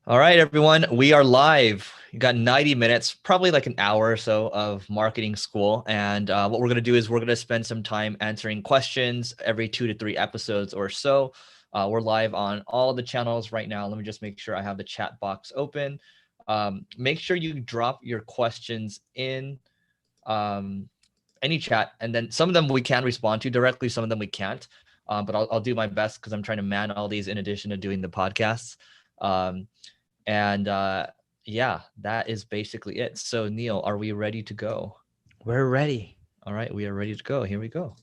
All right, everyone, we are live. You got 90 minutes, probably like an hour or so of marketing school. And what we're going to do is we're going to spend some time answering questions every 2 to 3 episodes or so. We're live on all the channels right now. Let me just make sure I have the chat box open. Make sure you drop your questions in any chat, and then some of them we can respond to directly, some of them we can't. But I'll do my best because I'm trying to man all these in addition to doing the podcasts. Um, and yeah, that is basically it. So Neil, are we ready to go? We're ready. All right, we are ready to go. Here we go.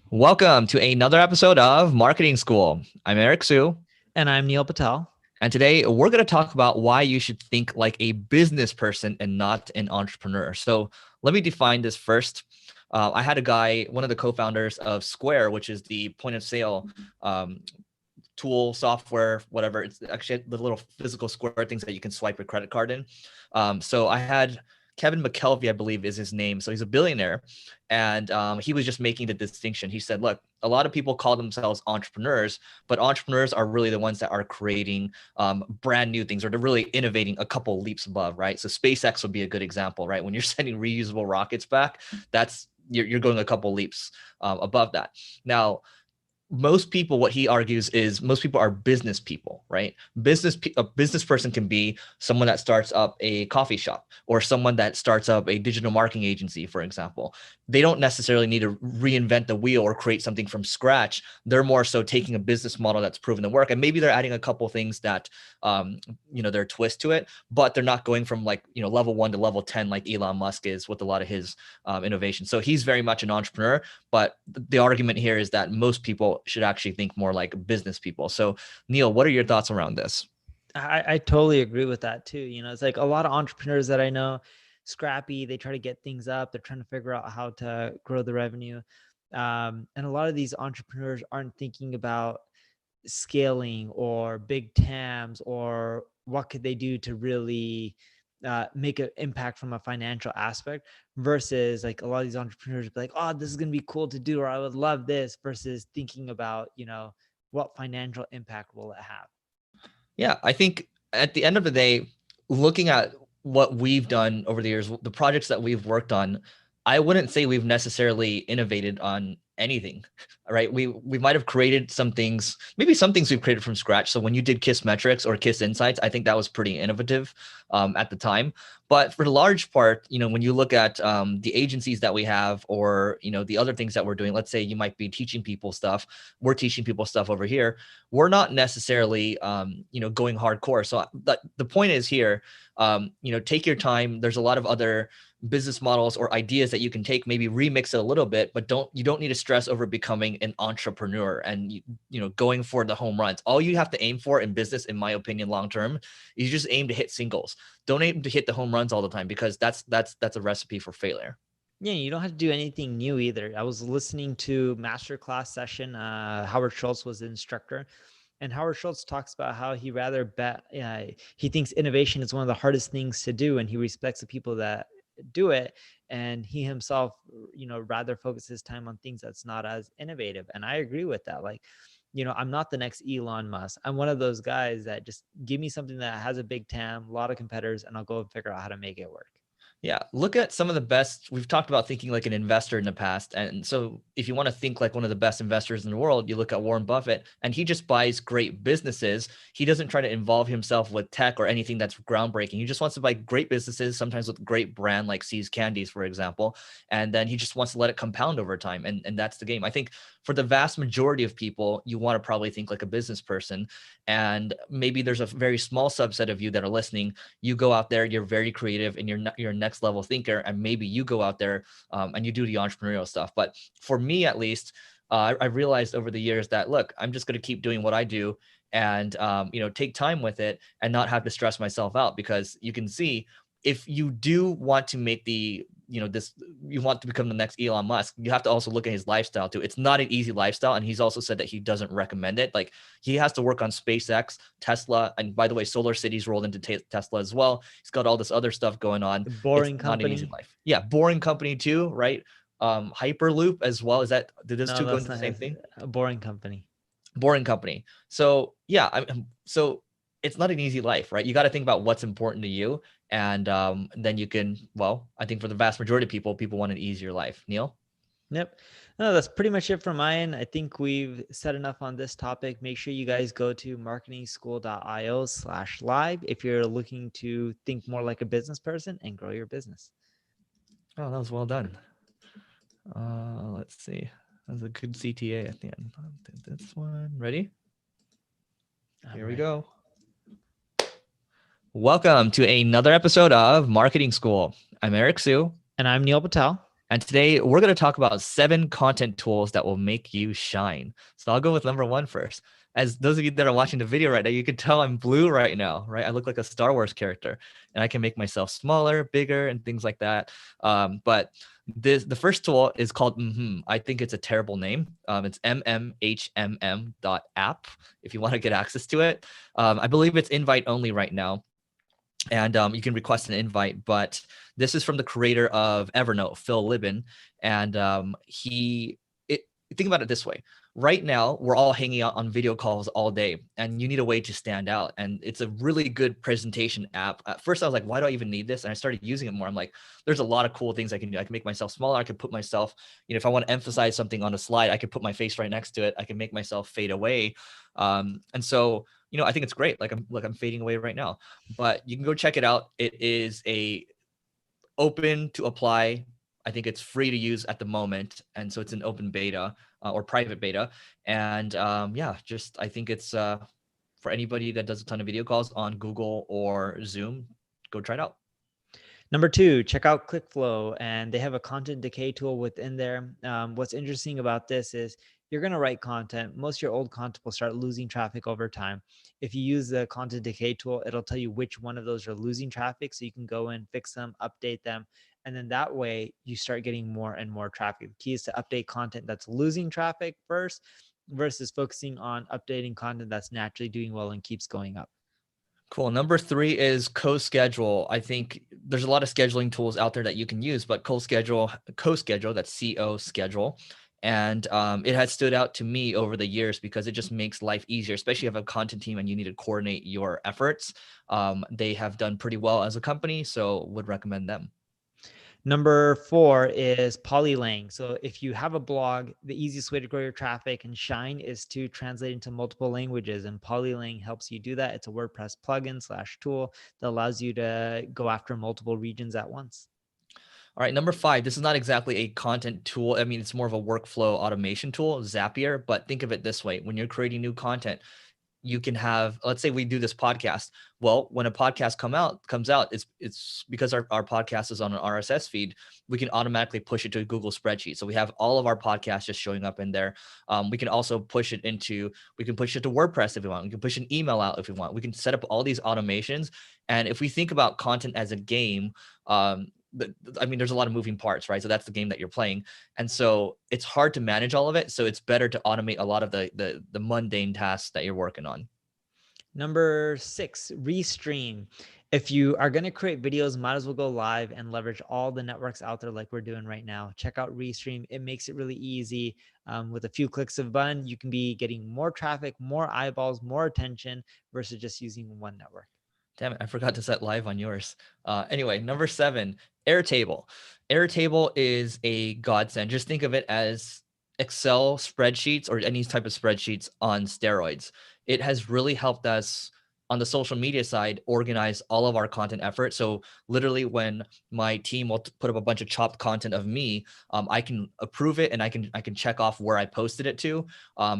Welcome to another episode of Marketing School. I'm Eric Sue. And I'm Neil Patel. And today we're going to talk about why you should think like a business person and not an entrepreneur. So let me define this first. I had a guy, one of the co-founders of Square, which is the point of sale tool, software, whatever. It's actually the little physical square things that you can swipe your credit card in. So I had Kevin McKelvey, I believe is his name. So he's a billionaire. And he was just making the distinction. He said, look, a lot of people call themselves entrepreneurs, but entrepreneurs are really the ones that are creating brand new things, or they're really innovating a couple leaps above, right? So SpaceX would be a good example, right? When you're sending reusable rockets back, that's you're going a couple leaps above that. Now, most people, what he argues is most people are business people, right? A business person can be someone that starts up a coffee shop or someone that starts up a digital marketing agency, for example. They don't necessarily need to reinvent the wheel or create something from scratch. They're more so taking a business model that's proven to work, and maybe they're adding a couple things that their twist to it, but they're not going from level 1 to level 10 like Elon Musk is with a lot of his innovation. So he's very much an entrepreneur, but the argument here is that most people should actually think more like business people. So Neil, what are your thoughts around this? I totally agree with that too. It's like a lot of entrepreneurs that I know, scrappy, they try to get things up. They're trying to figure out how to grow the revenue. And a lot of these entrepreneurs aren't thinking about scaling or big TAMs or what could they do to really make an impact from a financial aspect, versus like a lot of these entrepreneurs be like, oh, this is going to be cool to do, or I would love this, versus thinking about, what financial impact will it have? Yeah, I think at the end of the day, looking at what we've done over the years, the projects that we've worked on, I wouldn't say we've necessarily innovated on anything, right? We might have created some things, maybe some things we've created from scratch. So when you did Kiss Metrics or Kiss Insights, I think that was pretty innovative at the time. But for the large part, when you look at the agencies that we have, or the other things that we're doing, let's say you might be teaching people stuff. We're teaching people stuff over here. We're not necessarily going hardcore. So the point is here, take your time. There's a lot of other business models or ideas that you can take, maybe remix it a little bit, but you don't need to stress over becoming an entrepreneur and going for the home runs. All you have to aim for in business, in my opinion, long term, is you just aim to hit singles. Don't aim to hit the home runs all the time, because that's a recipe for failure. Yeah, you don't have to do anything new either. I was listening to masterclass session. Howard Schultz was the instructor, and Howard Schultz talks about how he rather bet. He thinks innovation is one of the hardest things to do, and he respects the people that do it. And he himself, rather focus his time on things that's not as innovative. And I agree with that. Like, I'm not the next Elon Musk. I'm one of those guys that just give me something that has a big TAM, a lot of competitors, and I'll go and figure out how to make it work. Yeah, look at some of the best. We've talked about thinking like an investor in the past. And so if you want to think like one of the best investors in the world, you look at Warren Buffett, and he just buys great businesses. He doesn't try to involve himself with tech or anything that's groundbreaking. He just wants to buy great businesses, sometimes with great brand like See's Candies, for example. And then he just wants to let it compound over time. And that's the game. I think for the vast majority of people, you want to probably think like a business person. And maybe there's a very small subset of you that are listening. You go out there, you're very creative, and you're a next level thinker, and maybe you go out there and you do the entrepreneurial stuff. But for me, at least, I realized over the years that, look, I'm just going to keep doing what I do, and take time with it and not have to stress myself out. Because you can see, if you do want to make you want to become the next Elon Musk, you have to also look at his lifestyle too. It's not an easy lifestyle. And he's also said that he doesn't recommend it. Like, he has to work on SpaceX, Tesla. And by the way, Solar City's rolled into Tesla as well. He's got all this other stuff going on. The It's boring not an easy company. life. Yeah. Boring company too, right? Hyperloop as well. Did those No, two go that's into the not same his. thing? A boring company. boring company. So yeah, so it's not an easy life, right? You got to think about what's important to you, and then you can. Well, I think for the vast majority of people want an easier life. Neil? Yep. No, that's pretty much it from my end. I think we've said enough on this topic. Make sure you guys go to marketingschool.io/live if you're looking to think more like a business person and grow your business. Oh, that was well done. Let's see. That was a good CTA at the end. This one. Ready? Here we go. Welcome to another episode of Marketing School. I'm Eric Sue. And I'm Neil Patel. And today we're going to talk about 7 content tools that will make you shine. So I'll go with number 1 first. As those of you that are watching the video right now, you can tell I'm blue right now, right? I look like a Star Wars character, and I can make myself smaller, bigger, and things like that. But the first tool is called I think it's a terrible name. It's mmhmm.app if you want to get access to it. I believe it's invite only right now. And you can request an invite, but this is from the creator of Evernote, Phil Libin. And think about it this way. Right now, we're all hanging out on video calls all day, and you need a way to stand out. And it's a really good presentation app. At first, I was like, why do I even need this? And I started using it more. I'm like, there's a lot of cool things I can do. I can make myself smaller. I can put myself, if I want to emphasize something on a slide, I can put my face right next to it. I can make myself fade away. And so, I think it's great. I'm fading away right now, but you can go check it out. It is open to apply. I think it's free to use at the moment. And so it's an open beta or private beta. And I think it's for anybody that does a ton of video calls on Google or Zoom, go try it out. Number 2, check out ClickFlow, and they have a content decay tool within there. What's interesting about this is you're going to write content. Most of your old content will start losing traffic over time. If you use the content decay tool, it'll tell you which one of those are losing traffic. So you can go in, fix them, update them. And then that way you start getting more and more traffic. The key is to update content that's losing traffic first versus focusing on updating content that's naturally doing well and keeps going up. Cool. Number 3 is CoSchedule. I think there's a lot of scheduling tools out there that you can use, but CoSchedule, that's CO schedule. And it has stood out to me over the years because it just makes life easier, especially if you have a content team and you need to coordinate your efforts. They have done pretty well as a company, so would recommend them. Number 4 is Polylang. So if you have a blog, the easiest way to grow your traffic and shine is to translate into multiple languages. And Polylang helps you do that. It's a WordPress plugin/tool that allows you to go after multiple regions at once. All right, number 5, this is not exactly a content tool. I mean, it's more of a workflow automation tool, Zapier, but think of it this way. When you're creating new content, you can have, let's say we do this podcast. Well, when a podcast comes out, it's because our podcast is on an RSS feed, we can automatically push it to a Google spreadsheet. So we have all of our podcasts just showing up in there. We can also push it to WordPress if we want. We can push an email out if we want. We can set up all these automations. And if we think about content as a game, there's a lot of moving parts, right? So that's the game that you're playing. And so it's hard to manage all of it. So it's better to automate a lot of the mundane tasks that you're working on. Number 6, Restream. If you are going to create videos, might as well go live and leverage all the networks out there like we're doing right now. Check out Restream. It makes it really easy. With a few clicks of a button, you can be getting more traffic, more eyeballs, more attention versus just using one network. Damn it, I forgot to set live on yours. Anyway, number 7, Airtable. Airtable is a godsend. Just think of it as Excel spreadsheets or any type of spreadsheets on steroids. It has really helped us on the social media side organize all of our content efforts. So literally when my team will put up a bunch of chopped content of me, I can approve it and I can check off where I posted it to.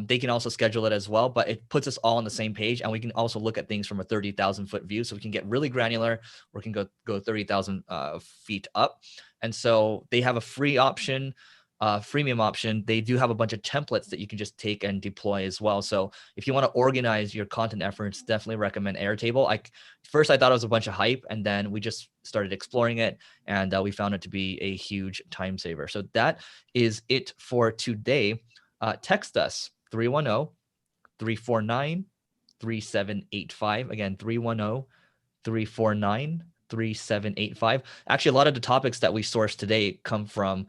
They can also schedule it as well, but it puts us all on the same page, and we can also look at things from a 30,000 foot view. So we can get really granular, or we can go 30,000 feet up. And so they have a free option, freemium option. They do have a bunch of templates that you can just take and deploy as well. So if you want to organize your content efforts, definitely recommend Airtable. First I thought it was a bunch of hype, and then we just started exploring it, and we found it to be a huge time saver. So that is it for today. Text us 310-349-3785. Again, 310-349-3785. 63785. Actually, a lot of the topics that we source today come from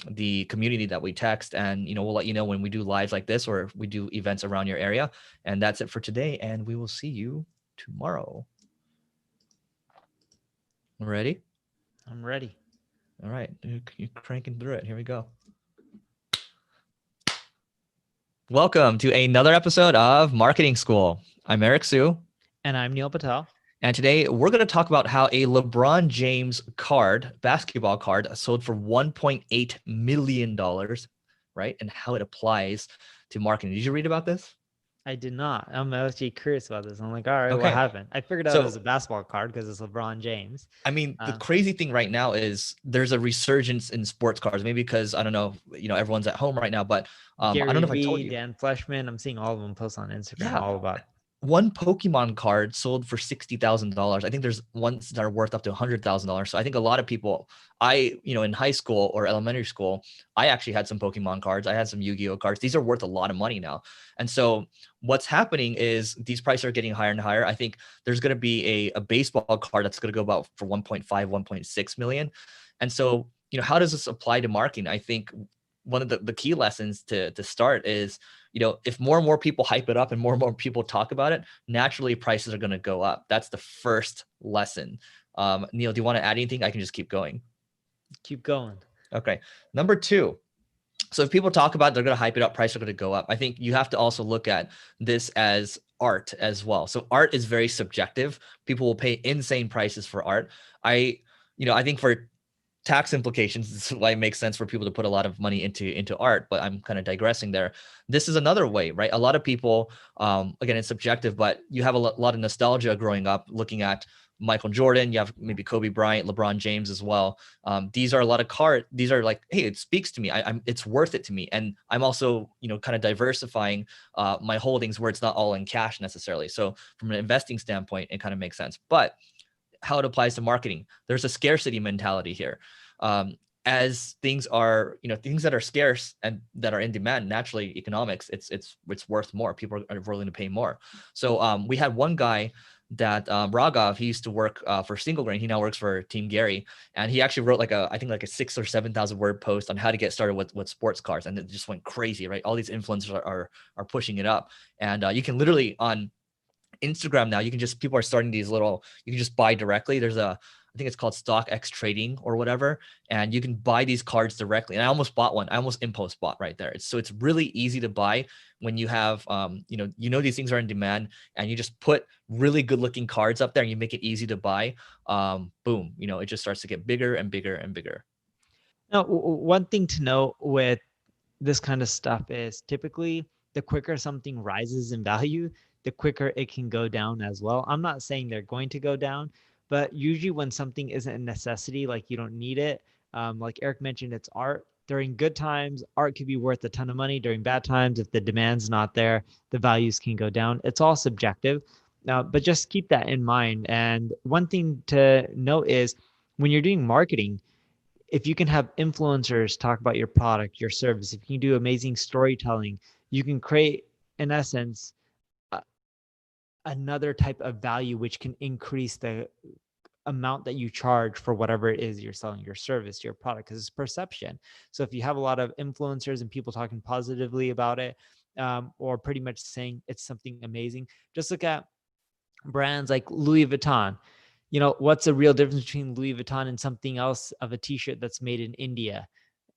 the community that we text, and we'll let you know when we do lives like this or if we do events around your area. And that's it for today, and we will see you tomorrow. Ready? I'm ready. All right, you're cranking through it. Here we go. Welcome to another episode of Marketing School. I'm Eric Sue. And I'm Neil Patel. And today we're going to talk about how a LeBron James card, basketball card, sold for $1.8 million, right? And how it applies to marketing. Did you read about this? I did not. I'm actually curious about this. I'm like, all right, Okay. what happened? I figured out it was a basketball card because it's LeBron James. I mean, the crazy thing right now is there's a resurgence in sports cards. Maybe because, I don't know, everyone's at home right now, but Gary I don't know if I told Vee, you. Dan Fleshman, I'm seeing all of them post on Instagram all about it. One Pokemon card sold for $60,000. I think there's ones that are worth up to $100,000. So I think a lot of people, in high school or elementary school, I actually had some Pokemon cards. I had some Yu-Gi-Oh cards. These are worth a lot of money now. And so what's happening is these prices are getting higher and higher. I think there's going to be a baseball card that's going to go about for 1.5, 1.6 million. And so, how does this apply to marketing? I think one of the key lessons to start is, if more and more people hype it up and more people talk about it, naturally prices are going to go up. That's the first lesson. Neil, do you want to add anything? I can just keep going. Keep going. Okay. Number 2. So if people talk about it, they're going to hype it up, prices are going to go up. I think you have to also look at this as art as well. So art is very subjective. People will pay insane prices for art. I think for tax implications, this is why it makes sense for people to put a lot of money into art, but I'm kind of digressing there. This is another way, right? A lot of people, again, it's subjective, but you have a lot of nostalgia growing up looking at Michael Jordan, you have maybe Kobe Bryant, LeBron James as well. These are a lot of cards. These are like, hey, it speaks to me. It's worth it to me. And I'm also, kind of diversifying my holdings where it's not all in cash necessarily. So from an investing standpoint, it kind of makes sense. But how it applies to marketing, there's a scarcity mentality here. As things are, things that are scarce and that are in demand, naturally economics, it's worth more. People are willing to pay more. So we had one guy that Raghav, he used to work for Single Grain. He now works for Team Gary, and he actually wrote like a 6,000 or 7,000 word post on how to get started with sports cars, and it just went crazy, right? All these influencers are pushing it up, and you can literally on Instagram now, people are starting these you can just buy directly. There's I think it's called StockX Trading or whatever, and you can buy these cards directly. And I almost bought one. I almost impulse bought right there. It's really easy to buy when you have, these things are in demand, and you just put really good looking cards up there and you make it easy to buy. Boom, it just starts to get bigger and bigger and bigger. Now, one thing to note with this kind of stuff is typically the quicker something rises in value, the quicker it can go down as well. I'm not saying they're going to go down, but usually when something isn't a necessity, like you don't need it, like Eric mentioned, it's art. During good times, art could be worth a ton of money. During bad times, if the demand's not there, the values can go down. It's all subjective, but just keep that in mind. And one thing to note is when you're doing marketing, if you can have influencers talk about your product, your service, if you can do amazing storytelling, you can create, in essence, another type of value which can increase the amount that you charge for whatever it is you're selling, your service, your product, because it's perception. So if you have a lot of influencers and people talking positively about it, or pretty much saying it's something amazing, just look at brands like Louis Vuitton. What's the real difference between Louis Vuitton and something else of a t-shirt that's made in India?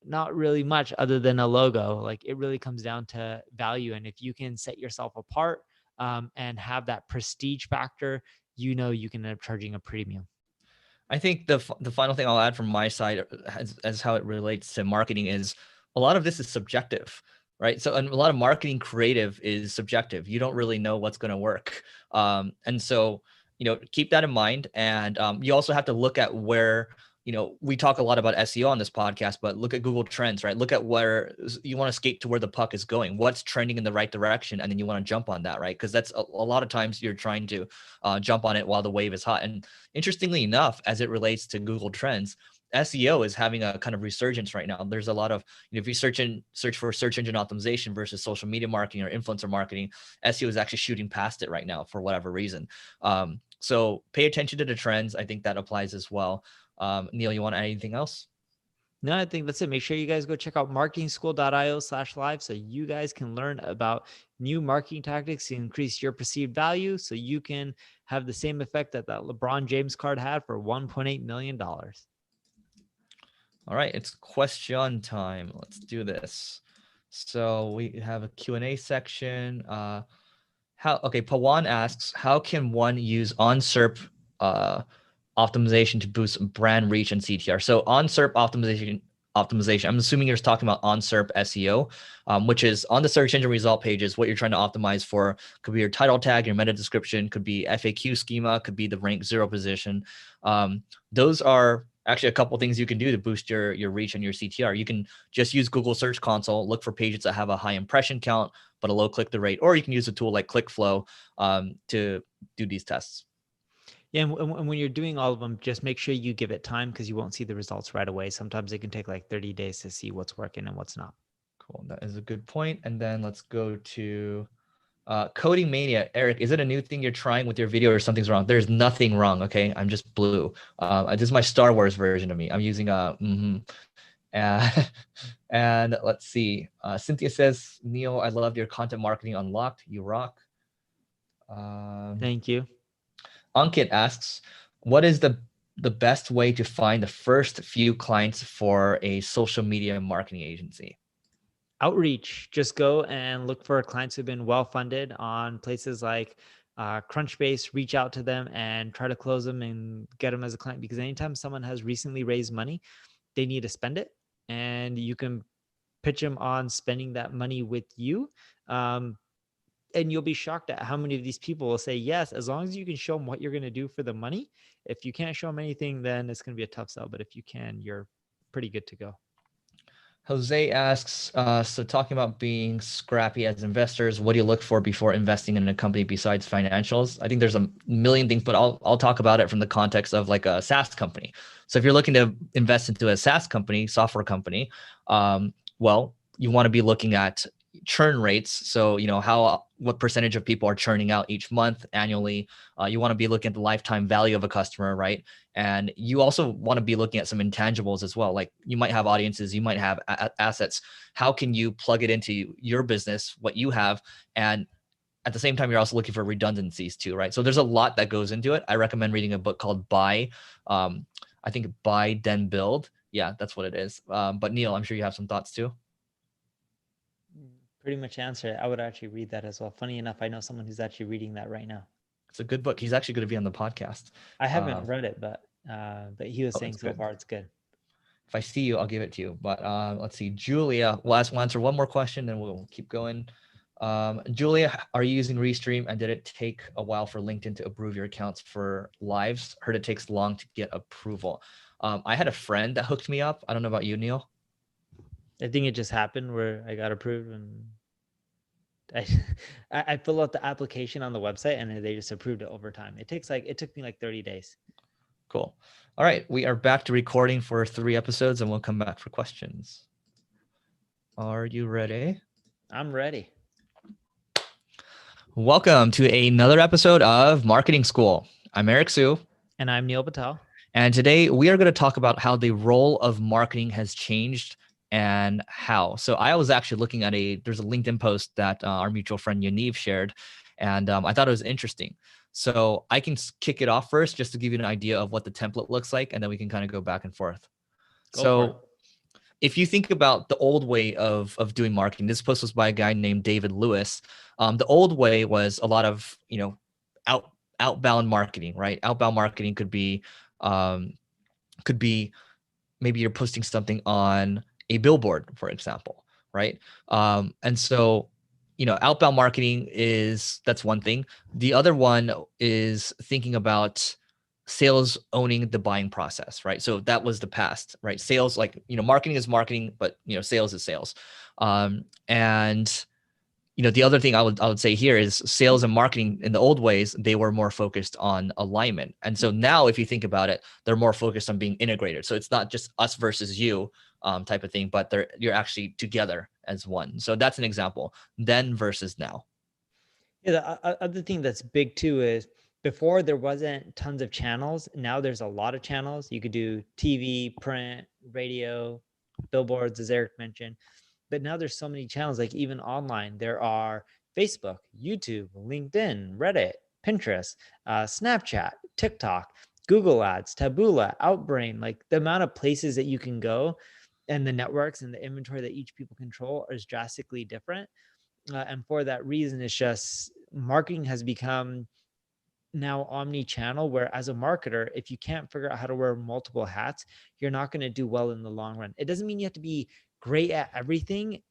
Not really much other than a logo. Like, it really comes down to value. And if you can set yourself apart and have that prestige factor, you can end up charging a premium. I think the final thing I'll add from my side as how it relates to marketing is a lot of this is subjective, right? So, and a lot of marketing creative is subjective. You don't really know what's going to work. And so, keep that in mind. And you also have to look at where, we talk a lot about SEO on this podcast, but look at Google Trends, right? Look at where you want to skate to where the puck is going, what's trending in the right direction. And then you want to jump on that, right? Because that's a lot of times you're trying to jump on it while the wave is hot. And interestingly enough, as it relates to Google Trends, SEO is having a kind of resurgence right now. There's a lot of, if you search for search engine optimization versus social media marketing or influencer marketing, SEO is actually shooting past it right now for whatever reason. So pay attention to the trends. I think that applies as well. Neil, you want to add anything else? No, I think that's it. Make sure you guys go check out marketingschool.io/live so you guys can learn about new marketing tactics to increase your perceived value so you can have the same effect that LeBron James card had for $1.8 million. All right, it's question time. Let's do this. So we have a Q&A section. Pawan asks, how can one use OnSERP optimization to boost brand reach and CTR? So OnSERP optimization, I'm assuming you're talking about OnSERP SEO, which is on the search engine result pages. What you're trying to optimize for could be your title tag, your meta description, could be FAQ schema, could be the rank 0 position. Those are actually a couple things you can do to boost your reach and your CTR. You can just use Google Search Console, look for pages that have a high impression count, but a low click-through rate, or you can use a tool like ClickFlow to do these tests. Yeah, and when you're doing all of them, just make sure you give it time because you won't see the results right away. Sometimes it can take like 30 days to see what's working and what's not. Cool, that is a good point. And then let's go to Coding Mania. Eric, is it a new thing you're trying with your video or something's wrong? There's nothing wrong, okay? I'm just blue. This is my Star Wars version of me. I'm using and let's see. Cynthia says, Neil, I love your content marketing unlocked. You rock. Thank you. Ankit asks, what is the best way to find the first few clients for a social media marketing agency? Outreach. Just go and look for clients who've been well-funded on places like Crunchbase. Reach out to them and try to close them and get them as a client, because anytime someone has recently raised money, they need to spend it, and you can pitch them on spending that money with you. And you'll be shocked at how many of these people will say yes, as long as you can show them what you're going to do for the money. If you can't show them anything, then it's going to be a tough sell. But if you can, you're pretty good to go. Jose asks, so talking about being scrappy as investors, what do you look for before investing in a company besides financials? I think there's a million things, but I'll talk about it from the context of like a SaaS company. So if you're looking to invest into a SaaS company, software company, well, you want to be looking at churn rates. So, what percentage of people are churning out each month, annually. You want to be looking at the lifetime value of a customer, right? And you also want to be looking at some intangibles as well. Like you might have audiences, you might have assets. How can you plug it into your business, what you have? And at the same time, you're also looking for redundancies too, right? So there's a lot that goes into it. I recommend reading a book called Buy. I think Buy, Then Build. Yeah, that's what it is. But Neil, I'm sure you have some thoughts too. Pretty much answer it. I would actually read that as well. Funny enough, I know someone who's actually reading that right now. It's a good book. He's actually going to be on the podcast. I haven't read it, but he was saying so good. far it's good. If I see you, I'll give it to you. But let's see, Julia. We'll answer one more question, then we'll keep going. Julia, are you using Restream, and did it take a while for LinkedIn to approve your accounts for lives? Heard it takes long to get approval. I had a friend that hooked me up. I don't know about you, Neil. I think it just happened where I got approved, and I fill out the application on the website and they just approved it over time. It took me like 30 days. Cool. All right. We are back to recording for 3 episodes, and we'll come back for questions. Are you ready? I'm ready. Welcome to another episode of Marketing School. I'm Eric Su. And I'm Neil Patel. And today we are going to talk about how the role of marketing has changed and how. So I was actually looking at there's a LinkedIn post that our mutual friend Yaniv shared, and I thought it was interesting. So I can kick it off first just to give you an idea of what the template looks like, and then we can kind of go back and forth. So if you think about the old way of doing marketing, this post was by a guy named David Lewis. The old way was a lot of, outbound marketing, right? Outbound marketing could be maybe you're posting something on a billboard, for example, right? And so, outbound marketing that's one thing. The other one is thinking about sales owning the buying process, right? So that was the past, right? Sales, marketing is marketing, but sales is sales. And the other thing I would say here is sales and marketing in the old ways, they were more focused on alignment. And so now if you think about it, they're more focused on being integrated. So it's not just us versus you type of thing, but you're actually together as one. So that's an example, then versus now. Yeah, the other thing that's big too is before there wasn't tons of channels. Now there's a lot of channels. You could do TV, print, radio, billboards, as Eric mentioned. But now there's so many channels, like even online. There are Facebook, YouTube, LinkedIn, Reddit, Pinterest, Snapchat, TikTok, Google Ads, Taboola, Outbrain. Like the amount of places that you can go and the networks and the inventory that each people control is drastically different. And for that reason, it's just marketing has become now omni-channel, where as a marketer, if you can't figure out how to wear multiple hats, you're not going to do well in the long run. It doesn't mean you have to be great at everything,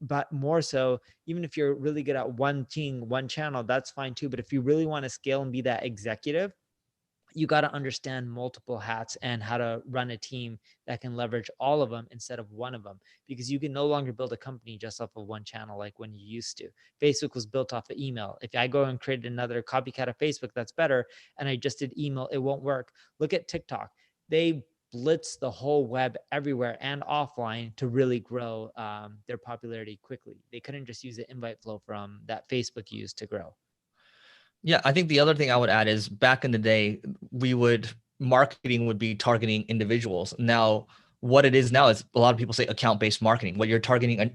but more so, even if you're really good at one thing, one channel, that's fine too. But if you really want to scale and be that executive, you got to understand multiple hats and how to run a team that can leverage all of them instead of one of them, because you can no longer build a company just off of one channel like when you used to. Facebook was built off of email. If I go and create another copycat of Facebook that's better and I just did email, it won't work. Look at TikTok. They blitz the whole web everywhere and offline to really grow their popularity quickly. They couldn't just use the invite flow from that Facebook used to grow. Yeah, I think the other thing I would add is back in the day, marketing would be targeting individuals. Now, what it is now is a lot of people say account-based marketing, where you're targeting an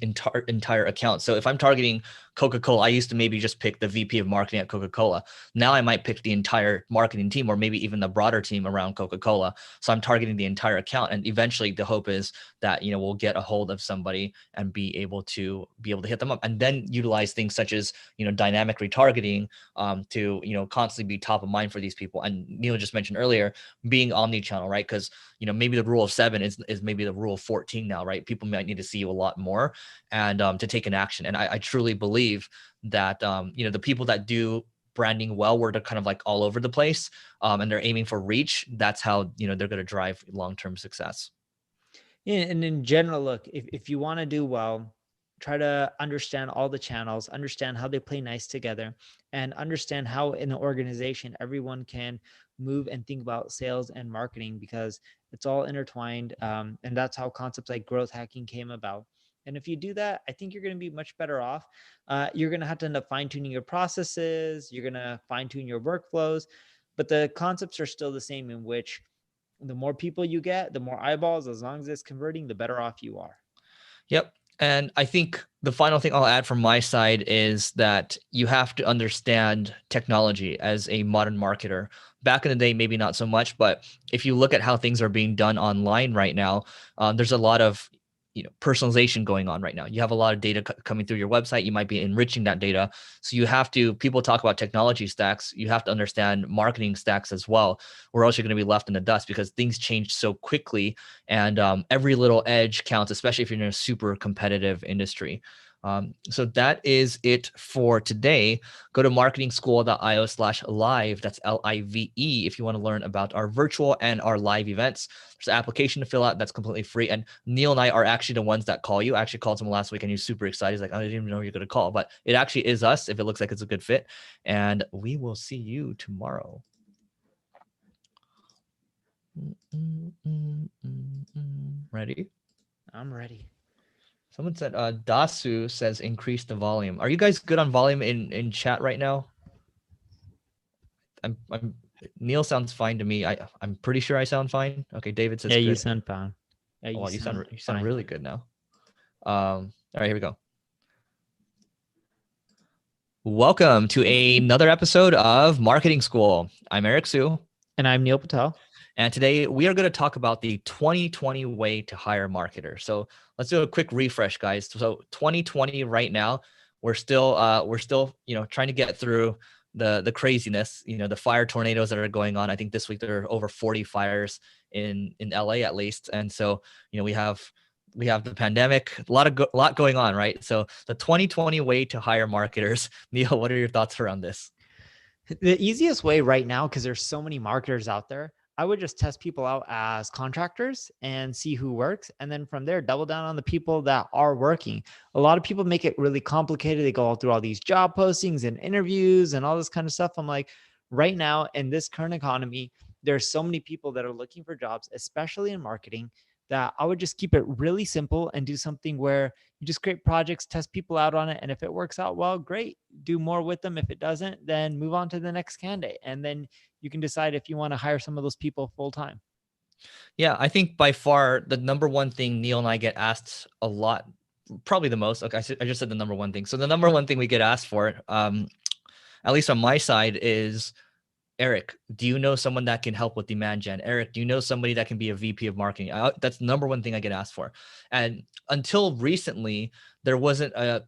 entire account. So if I'm targeting Coca-Cola, I used to maybe just pick the VP of marketing at Coca-Cola. Now I might pick the entire marketing team, or maybe even the broader team around Coca-Cola. So I'm targeting the entire account. And eventually the hope is that, we'll get a hold of somebody and be able to hit them up, and then utilize things such as, dynamic retargeting to, constantly be top of mind for these people. And Neil just mentioned earlier, being omni-channel, right? Because, maybe the rule of 7 is maybe the rule of 14 now, right? People might need to see you a lot more and to take an action. And I truly believe that, the people that do branding well, where they're kind of like all over the place and they're aiming for reach, that's how, they're going to drive long-term success. Yeah, and in general, look, if you want to do well, try to understand all the channels, understand how they play nice together, and understand how in the organization everyone can move and think about sales and marketing, because it's all intertwined. And that's how concepts like growth hacking came about. And if you do that, I think you're going to be much better off. You're going to have to end up fine-tuning your processes. You're going to fine-tune your workflows, but the concepts are still the same, in which the more people you get, the more eyeballs, as long as it's converting, the better off you are. Yep. And I think the final thing I'll add from my side is that you have to understand technology as a modern marketer. Back in the day, maybe not so much, but if you look at how things are being done online right now, there's a lot of personalization going on right now. You have a lot of data coming through your website. You might be enriching that data. So people talk about technology stacks. You have to understand marketing stacks as well, or else you're going to be left in the dust, because things change so quickly. And every little edge counts, especially if you're in a super competitive industry. So that is it for today. Go to marketingschool.io/live. That's LIVE if you want to learn about our virtual and our live events. There's an application to fill out that's completely free. And Neil and I are actually the ones that call you. I actually called him last week and he's super excited. He's like, I didn't even know you're going to call, but it actually is us if it looks like it's a good fit. And we will see you tomorrow. Ready? I'm ready. Someone said, Dasu says increase the volume. Are you guys good on volume in chat right now? Neil sounds fine to me. I'm pretty sure I sound fine. Okay, David says Yeah, good. you sound fine. Yeah, you sound really good now. All right, here we go. Welcome to another episode of Marketing School. I'm Eric Sue. And I'm Neil Patel. And today we are going to talk about the 2020 way to hire marketers. So let's do a quick refresh, guys. So 2020 right now, we're still trying to get through the craziness, the fire tornadoes that are going on. I think this week there are over 40 fires in LA at least. And so, we have the pandemic, a lot going on, right? So the 2020 way to hire marketers. Neil, what are your thoughts around this? The easiest way right now, because there's so many marketers out there, I would just test people out as contractors and see who works. And then from there, double down on the people that are working. A lot of people make it really complicated. They go all through all these job postings and interviews and all this kind of stuff. I'm like, right now in this current economy, there's so many people that are looking for jobs, especially in marketing, that I would just keep it really simple and do something where you just create projects, test people out on it. And if it works out well, great, do more with them. If it doesn't, then move on to the next candidate. And then you can decide if you want to hire some of those people full time. Yeah, I think by far the number one thing Neil and I get asked a lot, probably the most. Okay, I just said the number one thing. So the number one thing we get asked for, at least on my side, is Eric, do you know someone that can help with demand gen? Eric, do you know somebody that can be a VP of marketing? That's the number one thing I get asked for. And until recently, there wasn't a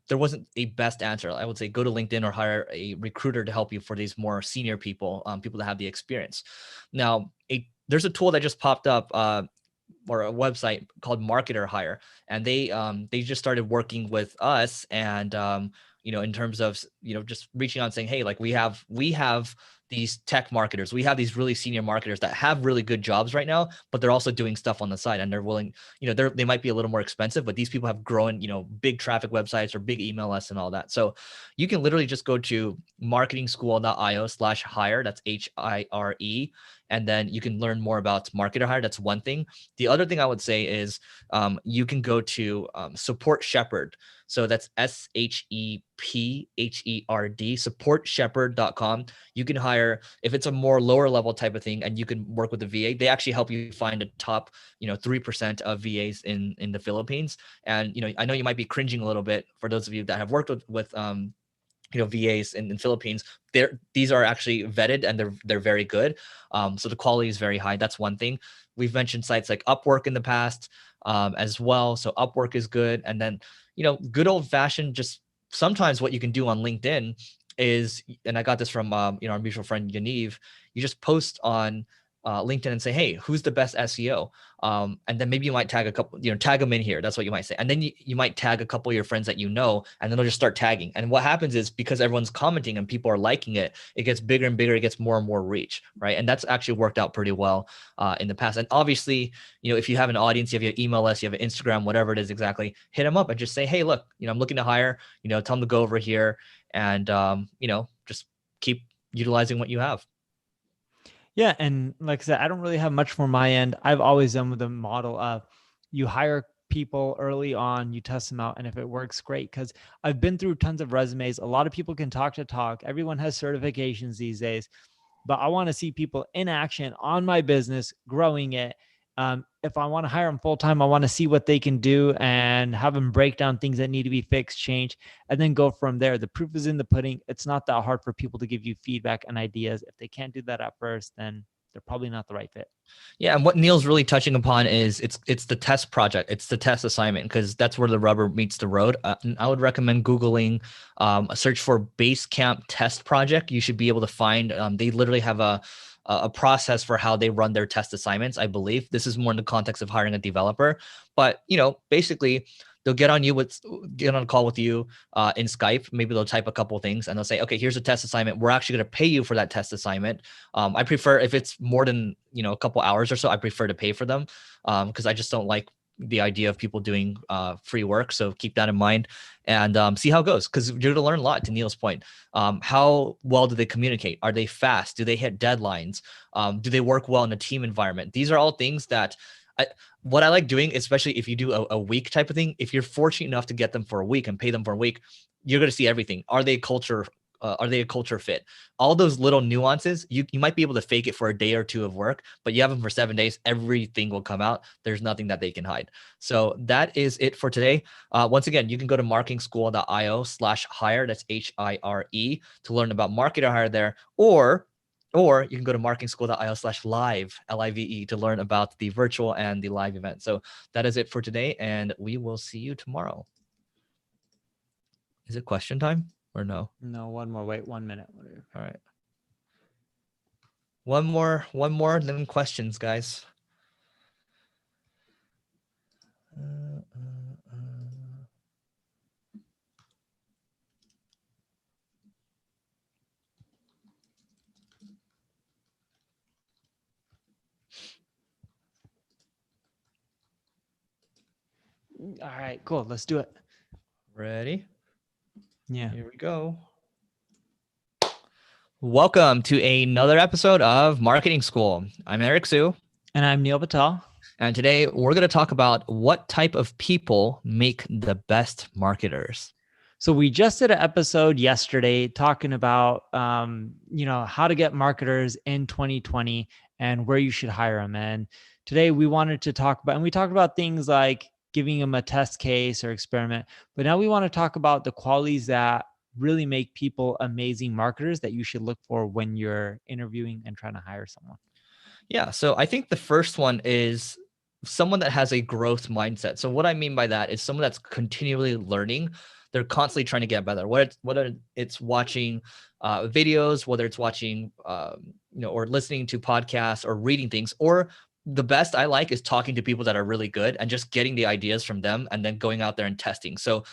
best answer. I would say go to LinkedIn or hire a recruiter to help you for these more senior people, people that have the experience. Now, there's a tool that just popped up, or a website called Marketer Hire, and they just started working with us, and in terms of just reaching out and saying, hey, like we have these tech marketers, we have these really senior marketers that have really good jobs right now, but they're also doing stuff on the side, and they're willing, they might be a little more expensive, but these people have grown, big traffic websites or big email lists and all that. So you can literally just go to marketingschool.io/hire. That's HIRE. And then you can learn more about Marketer Hire. That's one thing. The other thing I would say is you can go to Support Shepherd. So that's SHEPHERD, supportshepherd.com. You can hire, if it's a more lower level type of thing, and you can work with the VA. They actually help you find a top 3% of VAs in the Philippines. And I know you might be cringing a little bit for those of you that have worked with VAs in Philippines. These are actually vetted, and they're very good. So the quality is very high. That's one thing. We've mentioned sites like Upwork in the past as well. So Upwork is good. And then, good old fashioned, just sometimes what you can do on LinkedIn is, and I got this from our mutual friend Yaniv, you just post on LinkedIn and say, hey, who's the best SEO? And then maybe you might tag a couple, tag them in here. That's what you might say. And then you might tag a couple of your friends that and then they'll just start tagging. And what happens is, because everyone's commenting and people are liking it, it gets bigger and bigger. It gets more and more reach, right? And that's actually worked out pretty well in the past. And obviously, if you have an audience, you have your email list, you have an Instagram, whatever it is exactly, hit them up and just say, hey, look, I'm looking to hire, tell them to go over here and, just keep utilizing what you have. Yeah. And like I said, I don't really have much for my end. I've always done with the model of you hire people early on, you test them out, and if it works, great. Because I've been through tons of resumes. A lot of people can talk to talk. Everyone has certifications these days, but I want to see people in action on my business, growing it. If I want to hire them full time, I want to see what they can do and have them break down things that need to be fixed, change, and then go from there. The proof is in the pudding. It's not that hard for people to give you feedback and ideas. If they can't do that at first, then they're probably not the right fit. Yeah, and what Neil's really touching upon is it's the test project, it's the test assignment, because that's where the rubber meets the road. I would recommend Googling a search for Basecamp test project. You should be able to find. They literally have a process for how they run their test assignments. I believe this is more in the context of hiring a developer, but basically they'll get on a call with you in Skype. Maybe they'll type a couple of things and they'll say, okay, here's a test assignment. We're actually going to pay you for that test assignment. I prefer, if it's more than a couple hours or so, I prefer to pay for them because I just don't like the idea of people doing free work. So keep that in mind and see how it goes, because you're going to learn a lot. To Neil's point, how well do they communicate? Are they fast? Do they hit deadlines? Do they work well in a team environment? These are all things that what I like doing, especially if you do a week type of thing, if you're fortunate enough to get them for a week and pay them for a week, you're going to see everything. Are they a culture fit? All those little nuances, you might be able to fake it for a day or two of work, but you have them for 7 days, everything will come out. There's nothing that they can hide. So that is it for today. Once again, you can go to marketingschool.io/hire. That's HIRE to learn about Marketer Hire there, or you can go to marketingschool.io/live, LIVE, to learn about the virtual and the live event. So that is it for today, and we will see you tomorrow. Is it question time or no? No, one more. Wait 1 minute. All right. One more, then questions, guys. All right, cool. Let's do it. Ready? Yeah. Here we go. Welcome to another episode of Marketing School. I'm Eric Sue. And I'm Neil Patel. And today we're going to talk about what type of people make the best marketers. So we just did an episode yesterday talking about, how to get marketers in 2020 and where you should hire them. And today we wanted to talk about, and we talked about things like giving them a test case or experiment, but now we want to talk about the qualities that really make people amazing marketers that you should look for when you're interviewing and trying to hire someone. Yeah. So I think the first one is someone that has a growth mindset. So what I mean by that is someone that's continually learning. They're constantly trying to get better. Whether it's watching videos, whether it's watching, or listening to podcasts or reading things, or the best I like is talking to people that are really good and just getting the ideas from them and then going out there and testing. So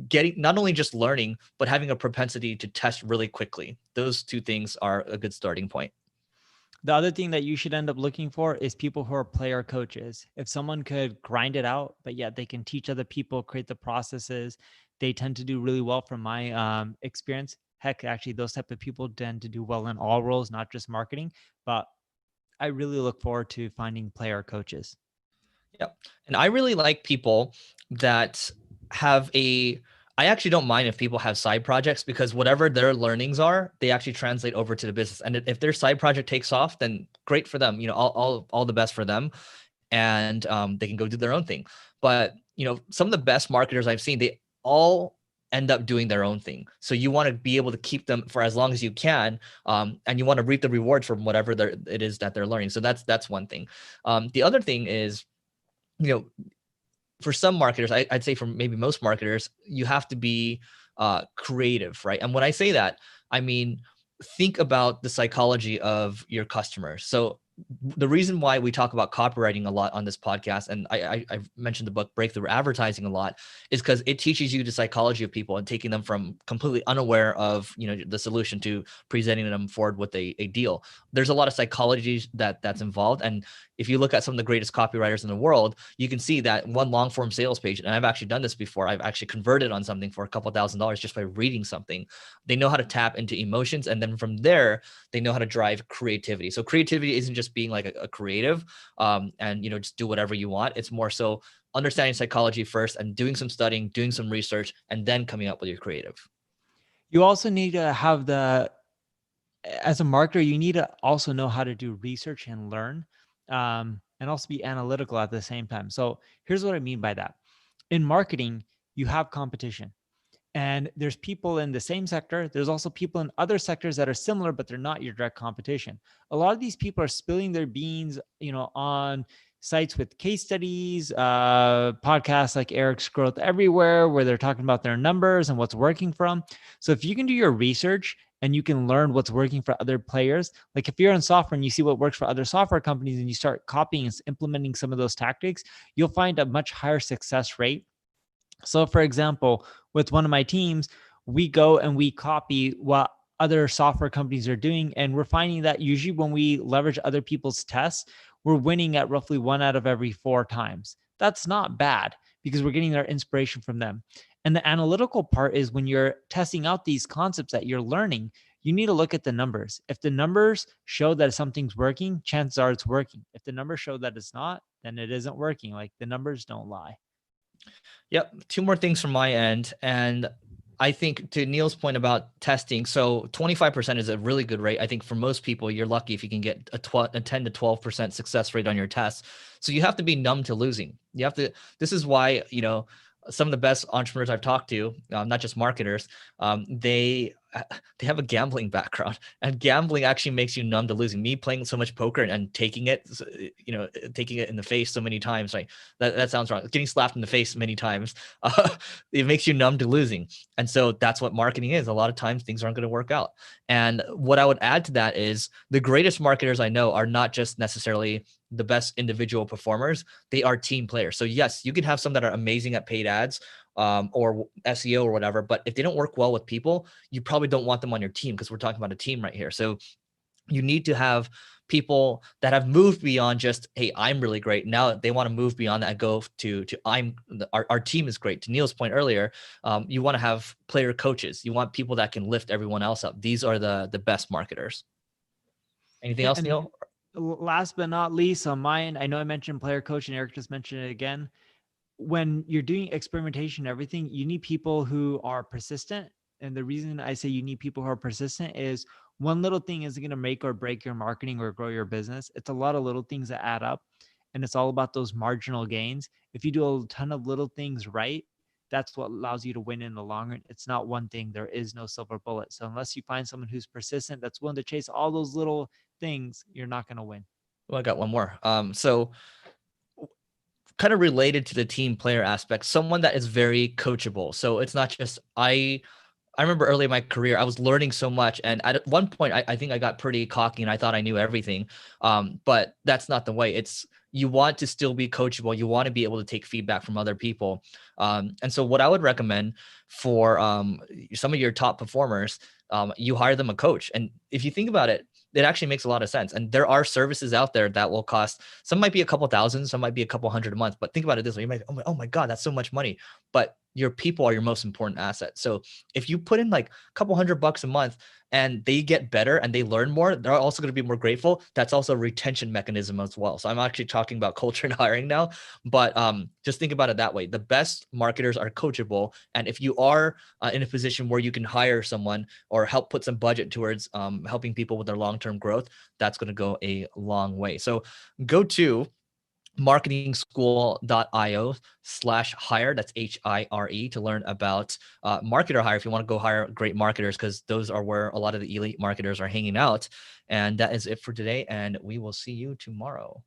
getting not only just learning, but having a propensity to test really quickly. Those two things are a good starting point. The other thing that you should end up looking for is people who are player coaches. If someone could grind it out, but yet they can teach other people, create the processes, they tend to do really well from my experience. Heck, actually, those type of people tend to do well in all roles, not just marketing. But I really look forward to finding player coaches. Yeah. And I really like people that have I actually don't mind if people have side projects because whatever their learnings are, they actually translate over to the business. And if their side project takes off, then great for them. All the best for them, and they can go do their own thing. But some of the best marketers I've seen, they all end up doing their own thing. So you want to be able to keep them for as long as you can, and you want to reap the rewards from whatever it is that they're learning. So that's one thing. The other thing is, for some marketers, I'd say for maybe most marketers, you have to be creative, right? And when I say that, I mean, think about the psychology of your customers. So the reason why we talk about copywriting a lot on this podcast, and I've mentioned the book Breakthrough Advertising a lot, is because it teaches you the psychology of people and taking them from completely unaware of the solution to presenting them forward with a deal. There's a lot of psychology that's involved, and if you look at some of the greatest copywriters in the world, you can see that one long form sales page, and I've actually done this before. I've actually converted on something for a couple $1,000s just by reading something. They know how to tap into emotions, and then from there, they know how to drive creativity. So creativity isn't just being like a creative, and just do whatever you want. It's more so understanding psychology first and doing some studying, doing some research, and then coming up with your creative. You also need to have as a marketer, you need to also know how to do research and learn, and also be analytical at the same time. So here's what I mean by that. In marketing, you have competition. And there's people in the same sector. There's also people in other sectors that are similar, but they're not your direct competition. A lot of these people are spilling their beans, on sites with case studies, podcasts like Eric's Growth Everywhere, where they're talking about their numbers and what's working for them. So if you can do your research and you can learn what's working for other players, like if you're in software and you see what works for other software companies and you start copying and implementing some of those tactics, you'll find a much higher success rate. So for example, with one of my teams, we go and we copy what other software companies are doing. And we're finding that usually when we leverage other people's tests, we're winning at roughly 1 out of every 4 times. That's not bad because we're getting our inspiration from them. And the analytical part is when you're testing out these concepts that you're learning, you need to look at the numbers. If the numbers show that something's working, chances are it's working. If the numbers show that it's not, then it isn't working. Like the numbers don't lie. Yep. 2 more things from my end. And I think to Neil's point about testing, so 25% is a really good rate. I think for most people, you're lucky if you can get a 10 to 12% success rate on your test. So you have to be numb to losing. This is why, some of the best entrepreneurs I've talked to, not just marketers, they have a gambling background, and gambling actually makes you numb to losing. Me playing so much poker and taking it in the face so many times, right? That sounds wrong. Getting slapped in the face many times, it makes you numb to losing. And so that's what marketing is. A lot of times things aren't going to work out. And what I would add to that is the greatest marketers I know are not just necessarily the best individual performers. They are team players. So yes, you can have some that are amazing at paid ads, or SEO or whatever, but if they don't work well with people, you probably don't want them on your team, because we're talking about a team right here. So You need to have people that have moved beyond just, hey, I'm really great. Now they want to move beyond that and go to our team is great. To Neil's point earlier, you want to have player coaches. You want people that can lift everyone else up. These are the best marketers. Anything Yeah, else, and Neil? last but not least, on my end, I know I mentioned player coach and Eric just mentioned it again. When you're doing experimentation and everything, you need people who are persistent. And the reason I say you need people who are persistent is one little thing isn't going to make or break your marketing or grow your business. It's a lot of little things that add up. And it's all about those marginal gains. If you do a ton of little things right, that's what allows you to win in the long run. It's not one thing. There is no silver bullet. So unless you find someone who's persistent, that's willing to chase all those little things, you're not going to win. Well, I got one more. So kind of related to the team player aspect, someone that is very coachable. So it's not just I remember early in my career, I was learning so much. And at one point, I think I got pretty cocky and I thought I knew everything. But that's not the way. It's you want to still be coachable. You want to be able to take feedback from other people. And so what I would recommend for some of your top performers, you hire them a coach. And if you think about it, it actually makes a lot of sense. And there are services out there that will cost, some might be a couple thousand, some might be a couple hundred a month. But think about it this way. You might, oh my God, that's so much money. But your people are your most important asset. So if you put in like a couple $100 a month and they get better and they learn more, they're also going to be more grateful. That's also a retention mechanism as well. So I'm actually talking about culture and hiring now, but just think about it that way. The best marketers are coachable. And if you are in a position where you can hire someone or help put some budget towards helping people with their long-term growth, that's going to go a long way. So go to marketingschool.io/hire. That's HIRE to learn about marketer hire if you want to go hire great marketers, because those are where a lot of the elite marketers are hanging out. And that is it for today. And we will see you tomorrow.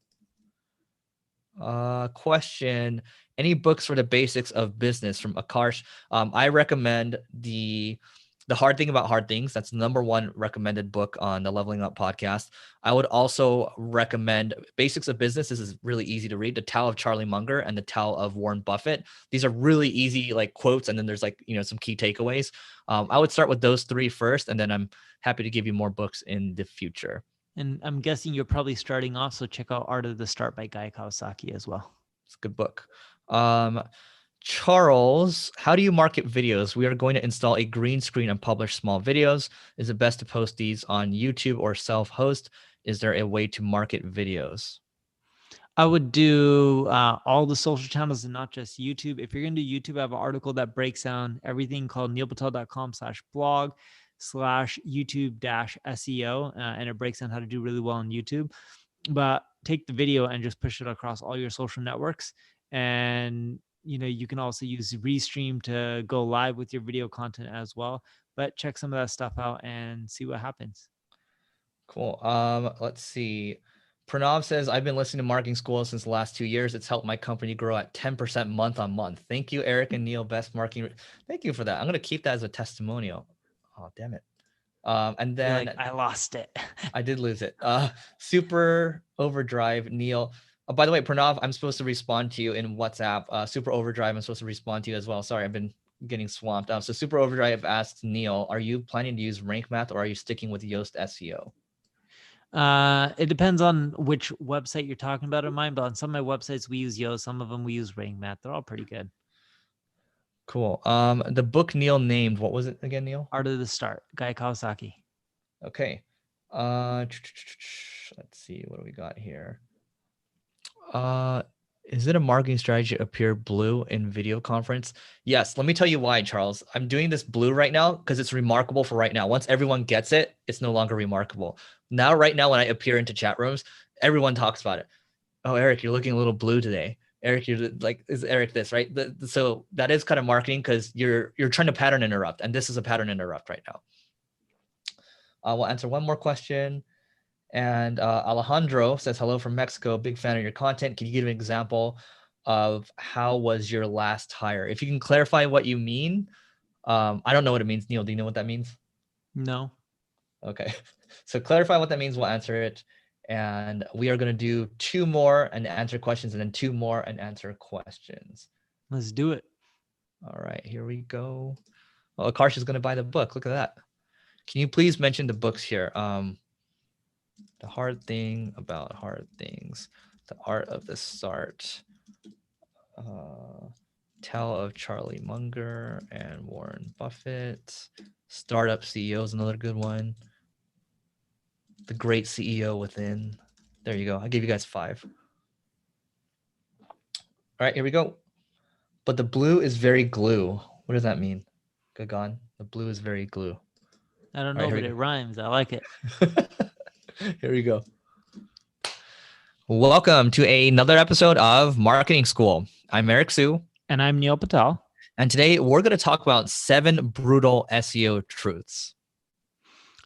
Question: any books for the basics of business from Akarsh? I recommend the Hard Thing About Hard Things. That's the #1 recommended book on the Leveling Up podcast. I would also recommend Basics of Business. This is really easy to read. The Tao of Charlie Munger and The Tao of Warren Buffett. These are really easy like quotes, and then there's like some key takeaways. I would start with those 3 first, and then I'm happy to give you more books in the future. And I'm guessing you're probably starting off, so check out Art of the Start by Guy Kawasaki as well. It's a good book. Charles, how do you market videos? We are going to install a green screen and publish small videos. Is it best to post these on YouTube or self-host? Is there a way to market videos? I would do all the social channels and not just YouTube. If you're going to do YouTube, I have an article that breaks down everything called neilpatel.com/blog/YouTube-SEO. And it breaks down how to do really well on YouTube. But take the video and just push it across all your social networks. And you can also use Restream to go live with your video content as well. But check some of that stuff out and see what happens. Cool. Let's see. Pranav says, I've been listening to Marketing School since the last 2 years. It's helped my company grow at 10% month on month. Thank you, Eric and Neil, best marketing. Thank you for that. I'm going to keep that as a testimonial. Oh, damn it. And then I lost it. I did lose it. Super Overdrive, Neil. By the way, Pranav, I'm supposed to respond to you in WhatsApp. Super Overdrive, I'm supposed to respond to you as well. Sorry, I've been getting swamped. So Super Overdrive asked Neil, are you planning to use Rank Math or are you sticking with Yoast SEO? It depends on which website you're talking about in mine, but on some of my websites we use Yoast, some of them we use Rank Math. They're all pretty good. Cool. The book Neil named, what was it again, Neil? Art of the Start, Guy Kawasaki. Okay. Let's see, what do we got here? Is it a marketing strategy to appear blue in video conference? Yes. Let me tell you why, Charles. I'm doing this blue right now because it's remarkable for right now. Once everyone gets it, it's no longer remarkable. Now, right now, when I appear into chat rooms, everyone talks about it. Oh, Eric, you're looking a little blue today. Eric, you're like, is Eric this, right? So that is kind of marketing because you're trying to pattern interrupt, and this is a pattern interrupt right now. We'll answer one more question. And Alejandro says, hello from Mexico. Big fan of your content. Can you give an example of how was your last hire? If you can clarify what you mean. I don't know what it means. Neil, do you know what that means? No. Okay. So clarify what that means. We'll answer it. And we are going to do 2 more and answer questions, and then 2 more and answer questions. Let's do it. All right, here we go. Well, Akarsh is going to buy the book. Look at that. Can you please mention the books here? The hard thing about hard things. The art of the start. Tell of Charlie Munger and Warren Buffett. Startup CEO is another good one. The Great CEO Within. There you go. I gave you guys 5. All right, here we go. But the blue is very glue. What does that mean? Gagan. The blue is very glue. I don't All right, know, here but we it go. rhymes. I like it. Here we go. Welcome to another episode of Marketing School. I'm Eric Sue. And I'm Neil Patel. And today we're going to talk about 7 brutal SEO truths.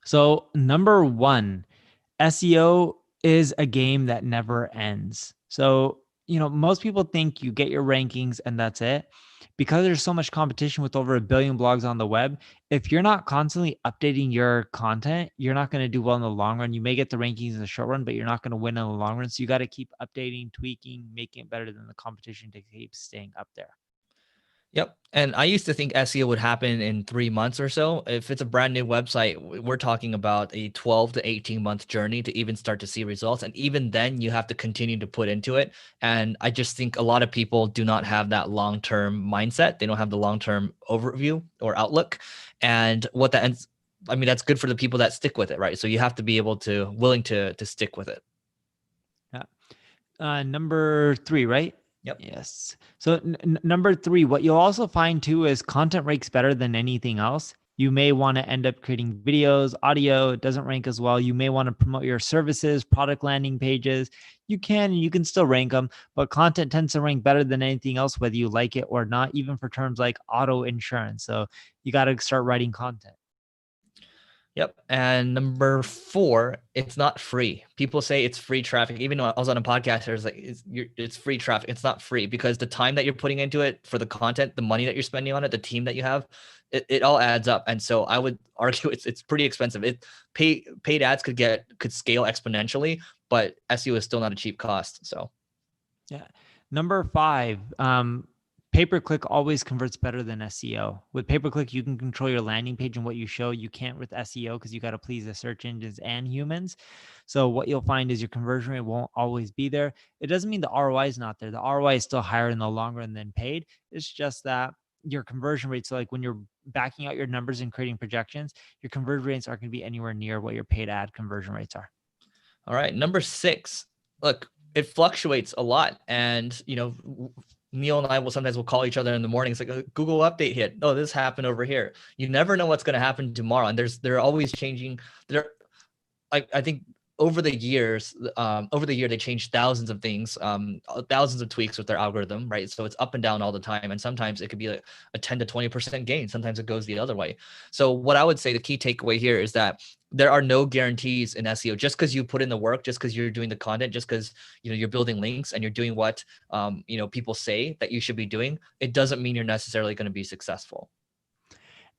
So, number 1, SEO is a game that never ends. So, most people think you get your rankings and that's it. Because there's so much competition with over 1 billion blogs on the web, if you're not constantly updating your content, you're not going to do well in the long run. You may get the rankings in the short run, but you're not going to win in the long run. So you got to keep updating, tweaking, making it better than the competition to keep staying up there. Yep. And I used to think SEO would happen in 3 months or so. If it's a brand new website, we're talking about a 12 to 18 month journey to even start to see results. And even then, you have to continue to put into it. And I just think a lot of people do not have that long term mindset. They don't have the long term overview or outlook. And what that ends, I mean, that's good for the people that stick with it, right? So you have to be willing to stick with it. Yeah. Number 3, right? Yep. Yes. So number 3, what you'll also find too is content ranks better than anything else. You may want to end up creating videos, audio. It doesn't rank as well. You may want to promote your services, product landing pages. You can still rank them, but content tends to rank better than anything else, whether you like it or not, even for terms like auto insurance. So you got to start writing content. Yep. And number 4, it's not free. People say it's free traffic. Even though I was on a podcast, there's like, it's free traffic. It's not free because the time that you're putting into it for the content, the money that you're spending on it, the team that you have, it all adds up. And so I would argue it's pretty expensive. Paid ads could scale exponentially, but SEO is still not a cheap cost. So yeah. Number 5, pay-per-click always converts better than SEO. With pay-per-click, you can control your landing page and what you show. You can't with SEO because you got to please the search engines and humans. So what you'll find is your conversion rate won't always be there. It doesn't mean the ROI is not there. The ROI is still higher in the long run than paid. It's just that your conversion rates, so like when you're backing out your numbers and creating projections, your conversion rates aren't going to be anywhere near what your paid ad conversion rates are. All right. Number 6, look, it fluctuates a lot. And, Neil and I will call each other in the morning. It's like a Google update hit. Oh, this happened over here. You never know what's going to happen tomorrow. And they're always changing. I think over the year, they changed thousands of things, thousands of tweaks with their algorithm, right? So it's up and down all the time. And sometimes it could be like a 10 to 20% gain. Sometimes it goes the other way. So what I would say the key takeaway here is that there are no guarantees in SEO. Just because you put in the work, just because you're doing the content, just because you're building links and you're doing what people say that you should be doing, it doesn't mean you're necessarily going to be successful.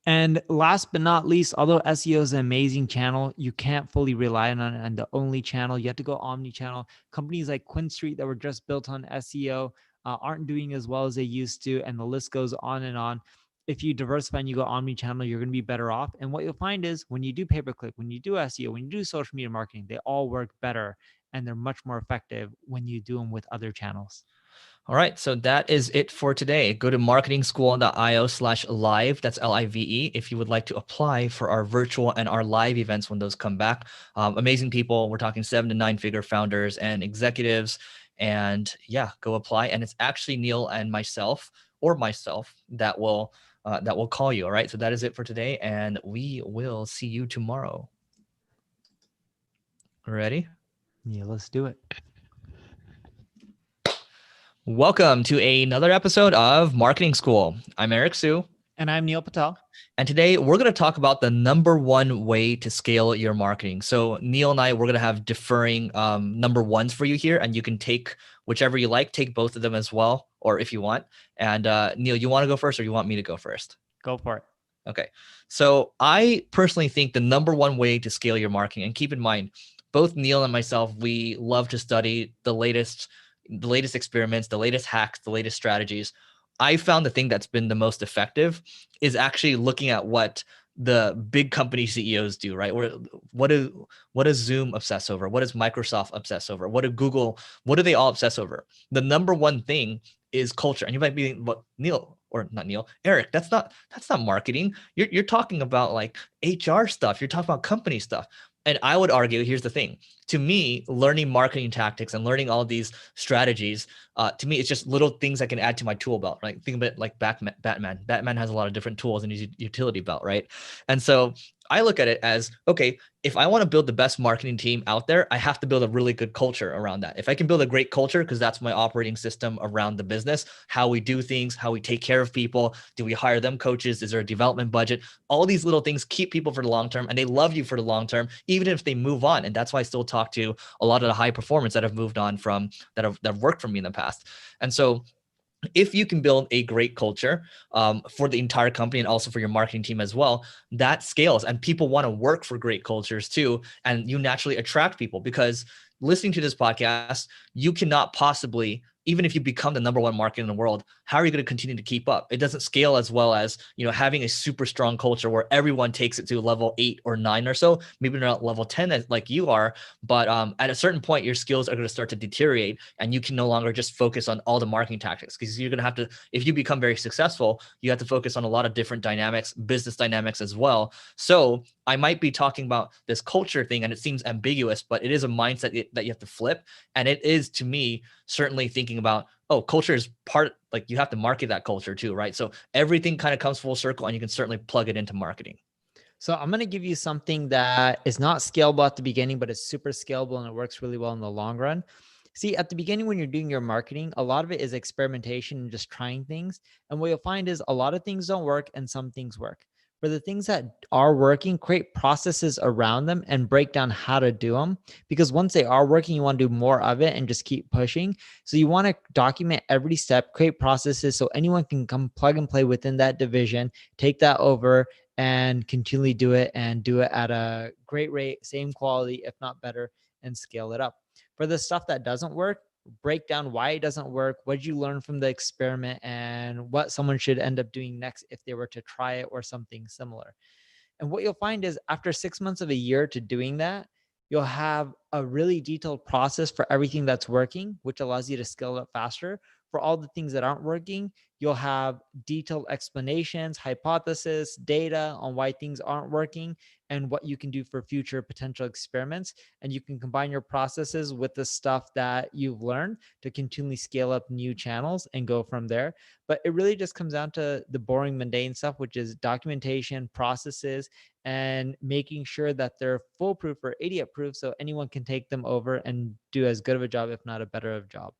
And last but not least, although SEO is an amazing channel, you can't fully rely on it and the only channel. You have to go omni-channel. Companies like Quinn Street that were just built on SEO aren't doing as well as they used to, and the list goes on and on. If you diversify and you go omni-channel, you're going to be better off. And what you'll find is when you do pay-per-click, when you do SEO, when you do social media marketing, they all work better and they're much more effective when you do them with other channels. All right, so that is it for today. Go to marketingschool.io/live. That's LIVE if you would like to apply for our virtual and our live events when those come back. Amazing people. We're talking 7 to 9 figure founders and executives. And yeah, go apply. And it's actually Neil and myself that will call you. All right, so that is it for today. And we will see you tomorrow. Ready? Yeah, let's do it. Welcome to another episode of Marketing School. I'm Eric Sue. And I'm Neil Patel. And today we're going to talk about the number 1 way to scale your marketing. So Neil and I, we're going to have differing number 1s for you here, and you can take whichever you like, take both of them as well, or if you want. And Neil, you want to go first or you want me to go first? Go for it. Okay. So I personally think the number 1 way to scale your marketing, and keep in mind, both Neil and myself, we love to study the latest experiments, the latest hacks, the latest strategies. I found the thing that's been the most effective is actually looking at what the big company CEOs do, right? What do what does Zoom obsess over? What does Microsoft obsess over? What do they all obsess over? The number one thing is culture. And you might be, what, Neil, or not Neil, Eric, that's not marketing. You're talking about like HR stuff. You're talking about company stuff. And I would argue, here's the thing. To me, learning marketing tactics and learning all these strategies, to me, it's just little things I can add to my tool belt, right? Think of it like Batman. Batman has a lot of different tools in his utility belt, right? And so I look at it as, okay, if I want to build the best marketing team out there, I have to build a really good culture around that. If I can build a great culture, because that's my operating system around the business, how we do things, how we take care of people, do we hire them coaches? Is there a development budget? All these little things keep people for the long term, and they love you for the long term, even if they move on. And that's why I still talk to a lot of the high performers that have moved on from that have worked for me in the past. And so if you can build a great culture for the entire company and also for your marketing team as well, that scales, and people want to work for great cultures too. And you naturally attract people, because listening to this podcast, you cannot possibly, even if you become the number one market in the world, how are you going to continue to keep up? It doesn't scale as well as, having a super strong culture where everyone takes it to level 8 or 9 or so. Maybe not level 10 like you are, but at a certain point, your skills are going to start to deteriorate, and you can no longer just focus on all the marketing tactics, because you're going to have to, if you become very successful, you have to focus on a lot of different dynamics, business dynamics as well. So I might be talking about this culture thing, and it seems ambiguous, but it is a mindset that you have to flip. And it is, to me, certainly thinking about, oh, culture is part, like you have to market that culture too, right? So everything kind of comes full circle, and you can certainly plug it into marketing. So I'm going to give you something that is not scalable at the beginning, but it's super scalable and it works really well in the long run. See, at the beginning, when you're doing your marketing, a lot of it is experimentation and just trying things. And what you'll find is a lot of things don't work and some things work. For the things that are working, create processes around them and break down how to do them. Because once they are working, you want to do more of it and just keep pushing. So you want to document every step, create processes so anyone can come plug and play within that division, take that over and continually do it and do it at a great rate, same quality, if not better, and scale it up. For the stuff that doesn't work, break down why it doesn't work, what did you learn from the experiment, and what someone should end up doing next if they were to try it or something similar. And what you'll find is after 6 months of a year to doing that, you'll have a really detailed process for everything that's working, which allows you to scale up faster. For all the things that aren't working, you'll have detailed explanations, hypothesis, data on why things aren't working and what you can do for future potential experiments. And you can combine your processes with the stuff that you've learned to continually scale up new channels and go from there. But it really just comes down to the boring, mundane stuff, which is documentation, processes, and making sure that they're foolproof or idiot proof so anyone can take them over and do as good of a job, if not a better of job.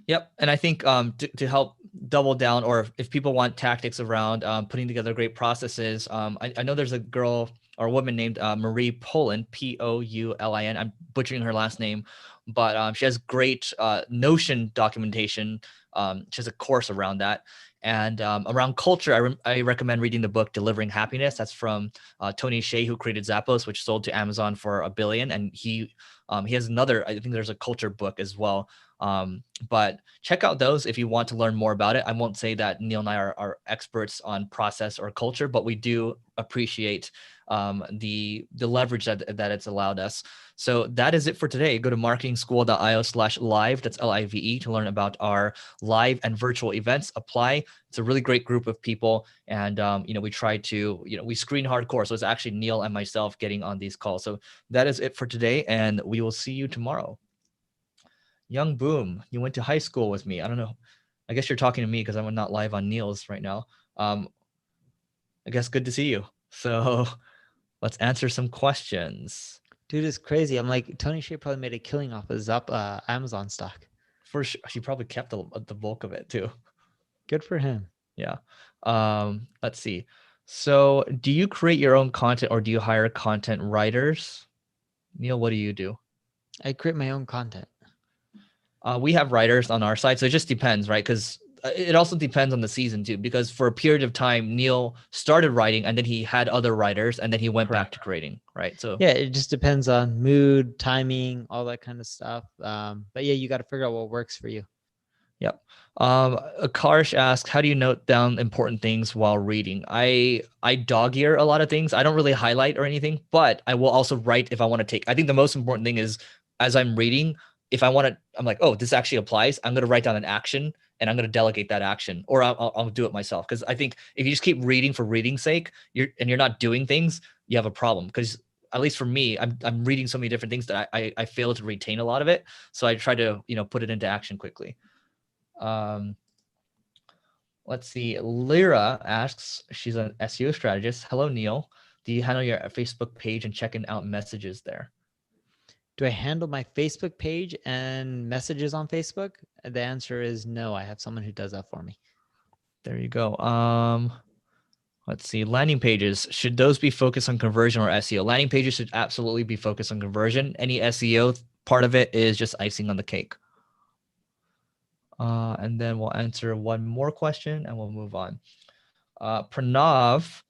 Yep. And I think to help double down, or if people want tactics around putting together great processes, I know there's a girl or a woman named Marie Poulin, Poulin. I'm butchering her last name, but she has great Notion documentation. She has a course around that. And around culture, I recommend reading the book Delivering Happiness. That's from Tony Hsieh, who created Zappos, which sold to Amazon for $1 billion. And he has another, I think there's a culture book as well. But check out those if you want to learn more about it. I won't say that Neil and I are experts on process or culture, but we do appreciate the leverage that it's allowed us. So that is it for today. Go to marketingschool.io/live. That's LIVE to learn about our live and virtual events. Apply. It's a really great group of people. And, we try to, we screen hardcore. So it's actually Neil and myself getting on these calls. So that is it for today. And we will see you tomorrow. Young Boom, you went to high school with me. I don't know. I guess you're talking to me because I'm not live on Neil's right now. I guess good to see you. So let's answer some questions. Dude, it's crazy. I'm like, Tony Hsieh probably made a killing off of Amazon stock. For sure. She probably kept the bulk of it too. Good for him. Yeah. Let's see. So do you create your own content or do you hire content writers? Neil, what do you do? I create my own content. We have writers on our side, so it just depends, right? Because it also depends on the season too, because for a period of time, Neil started writing and then he had other writers and then he went back to creating, right? So yeah, it just depends on mood, timing, all that kind of stuff. But yeah, you got to figure out what works for you. Yep. Karsh asks, how do you note down important things while reading? I dog ear a lot of things. I don't really highlight or anything, but I will also write if I want to take. I think the most important thing is as I'm reading, if I want to, I'm like, oh, this actually applies. I'm going to write down an action and I'm going to delegate that action, or I'll do it myself. Because I think if you just keep reading for reading's sake, you're not doing things, you have a problem. Because at least for me, I'm reading so many different things that I fail to retain a lot of it. So I try to put it into action quickly. Um, let's see. Lyra asks, she's an SEO strategist. Hello, Neil. Do you handle your Facebook page and checking out messages there? Do I handle my Facebook page and messages on Facebook? The answer is no. I have someone who does that for me. There you go. Let's see. Landing pages, should those be focused on conversion or SEO? Landing pages should absolutely be focused on conversion. Any SEO part of it is just icing on the cake. And then we'll answer one more question and we'll move on. Pranav,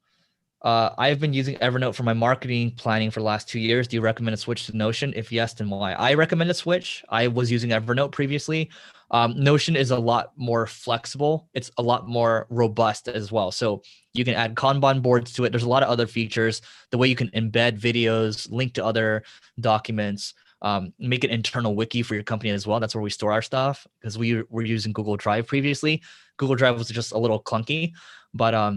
I've been using Evernote for my marketing planning for the last 2 years. Do you recommend a switch to Notion? If yes, then why? I recommend a switch. I was using Evernote previously. Notion is a lot more flexible. It's a lot more robust as well. So you can add Kanban boards to it. There's a lot of other features. The way you can embed videos, link to other documents, make an internal wiki for your company as well. That's where we store our stuff because we were using Google Drive previously. Google Drive was just a little clunky, but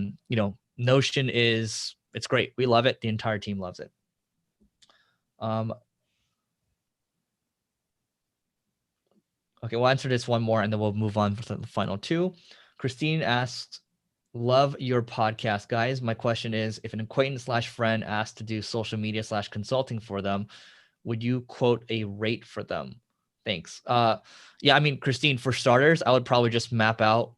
Notion it's great. We love it. The entire team loves it. Okay, we'll answer this one more and then we'll move on to the final two. Christine asks, love your podcast, guys. My question is, if an acquaintance / friend asked to do social media / consulting for them, would you quote a rate for them? Thanks. Yeah, I mean, Christine, for starters, I would probably just map out,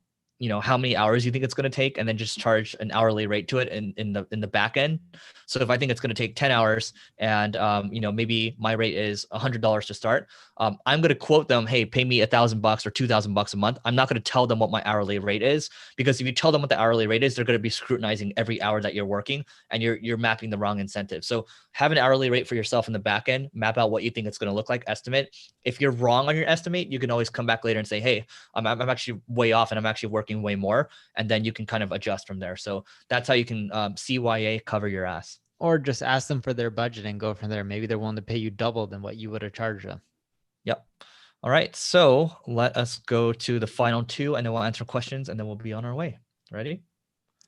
how many hours you think it's going to take, and then just charge an hourly rate to it in the back end. So if I think it's going to take 10 hours and, maybe my rate is $100 to start, I'm going to quote them, hey, pay me $1,000 or $2,000 a month. I'm not going to tell them what my hourly rate is, because if you tell them what the hourly rate is, they're going to be scrutinizing every hour that you're working, and you're mapping the wrong incentive. So have an hourly rate for yourself in the back end, map out what you think it's going to look like, estimate. If you're wrong on your estimate, you can always come back later and say, hey, I'm actually way off and I'm actually working way more. And then you can kind of adjust from there. So that's how you can CYA cover your ass. Or just ask them for their budget and go from there. Maybe they're willing to pay you double than what you would have charged them. Yep. All right. So let us go to the final two and then we'll answer questions and then we'll be on our way. Ready?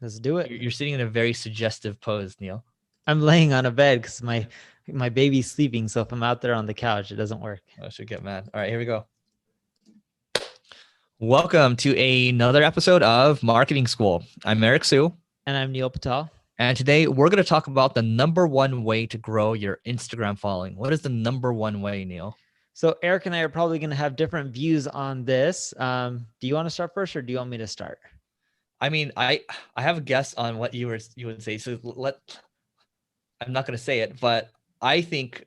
Let's do it. You're sitting in a very suggestive pose, Neil. I'm laying on a bed because my baby's sleeping. So if I'm out there on the couch, it doesn't work. I should get mad. All right, here we go. Welcome to another episode of Marketing School. I'm Eric Sue. And I'm Neil Patel. And today we're going to talk about the number one way to grow your Instagram following. What is the number one way, Neil? So Eric and I are probably going to have different views on this. Do you want to start first or do you want me to start? I mean, I have a guess on what you would say. So I'm not going to say it, but I think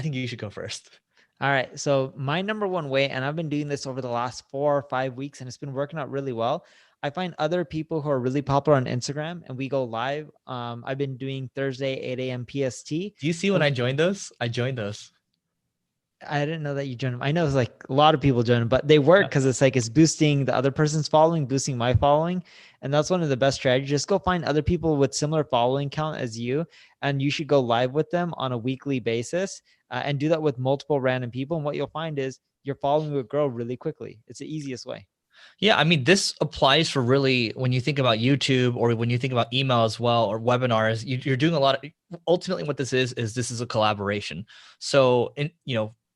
you should go first. All right. So my number one way, and I've been doing this over the last 4 or 5 weeks, and it's been working out really well. I find other people who are really popular on Instagram and we go live. I've been doing Thursday, 8 a.m. PST. Do you see when I joined those? I joined those. I didn't know that you joined them. I know it's like a lot of people join them, but they work because it's boosting the other person's following, boosting my following. And that's one of the best strategies. Just go find other people with similar following count as you, and you should go live with them on a weekly basis and do that with multiple random people. And what you'll find is your following will grow really quickly. It's the easiest way. Yeah, I mean, this applies for really when you think about YouTube or when you think about email as well or webinars. You're doing a lot of. Ultimately, what this is a collaboration. So,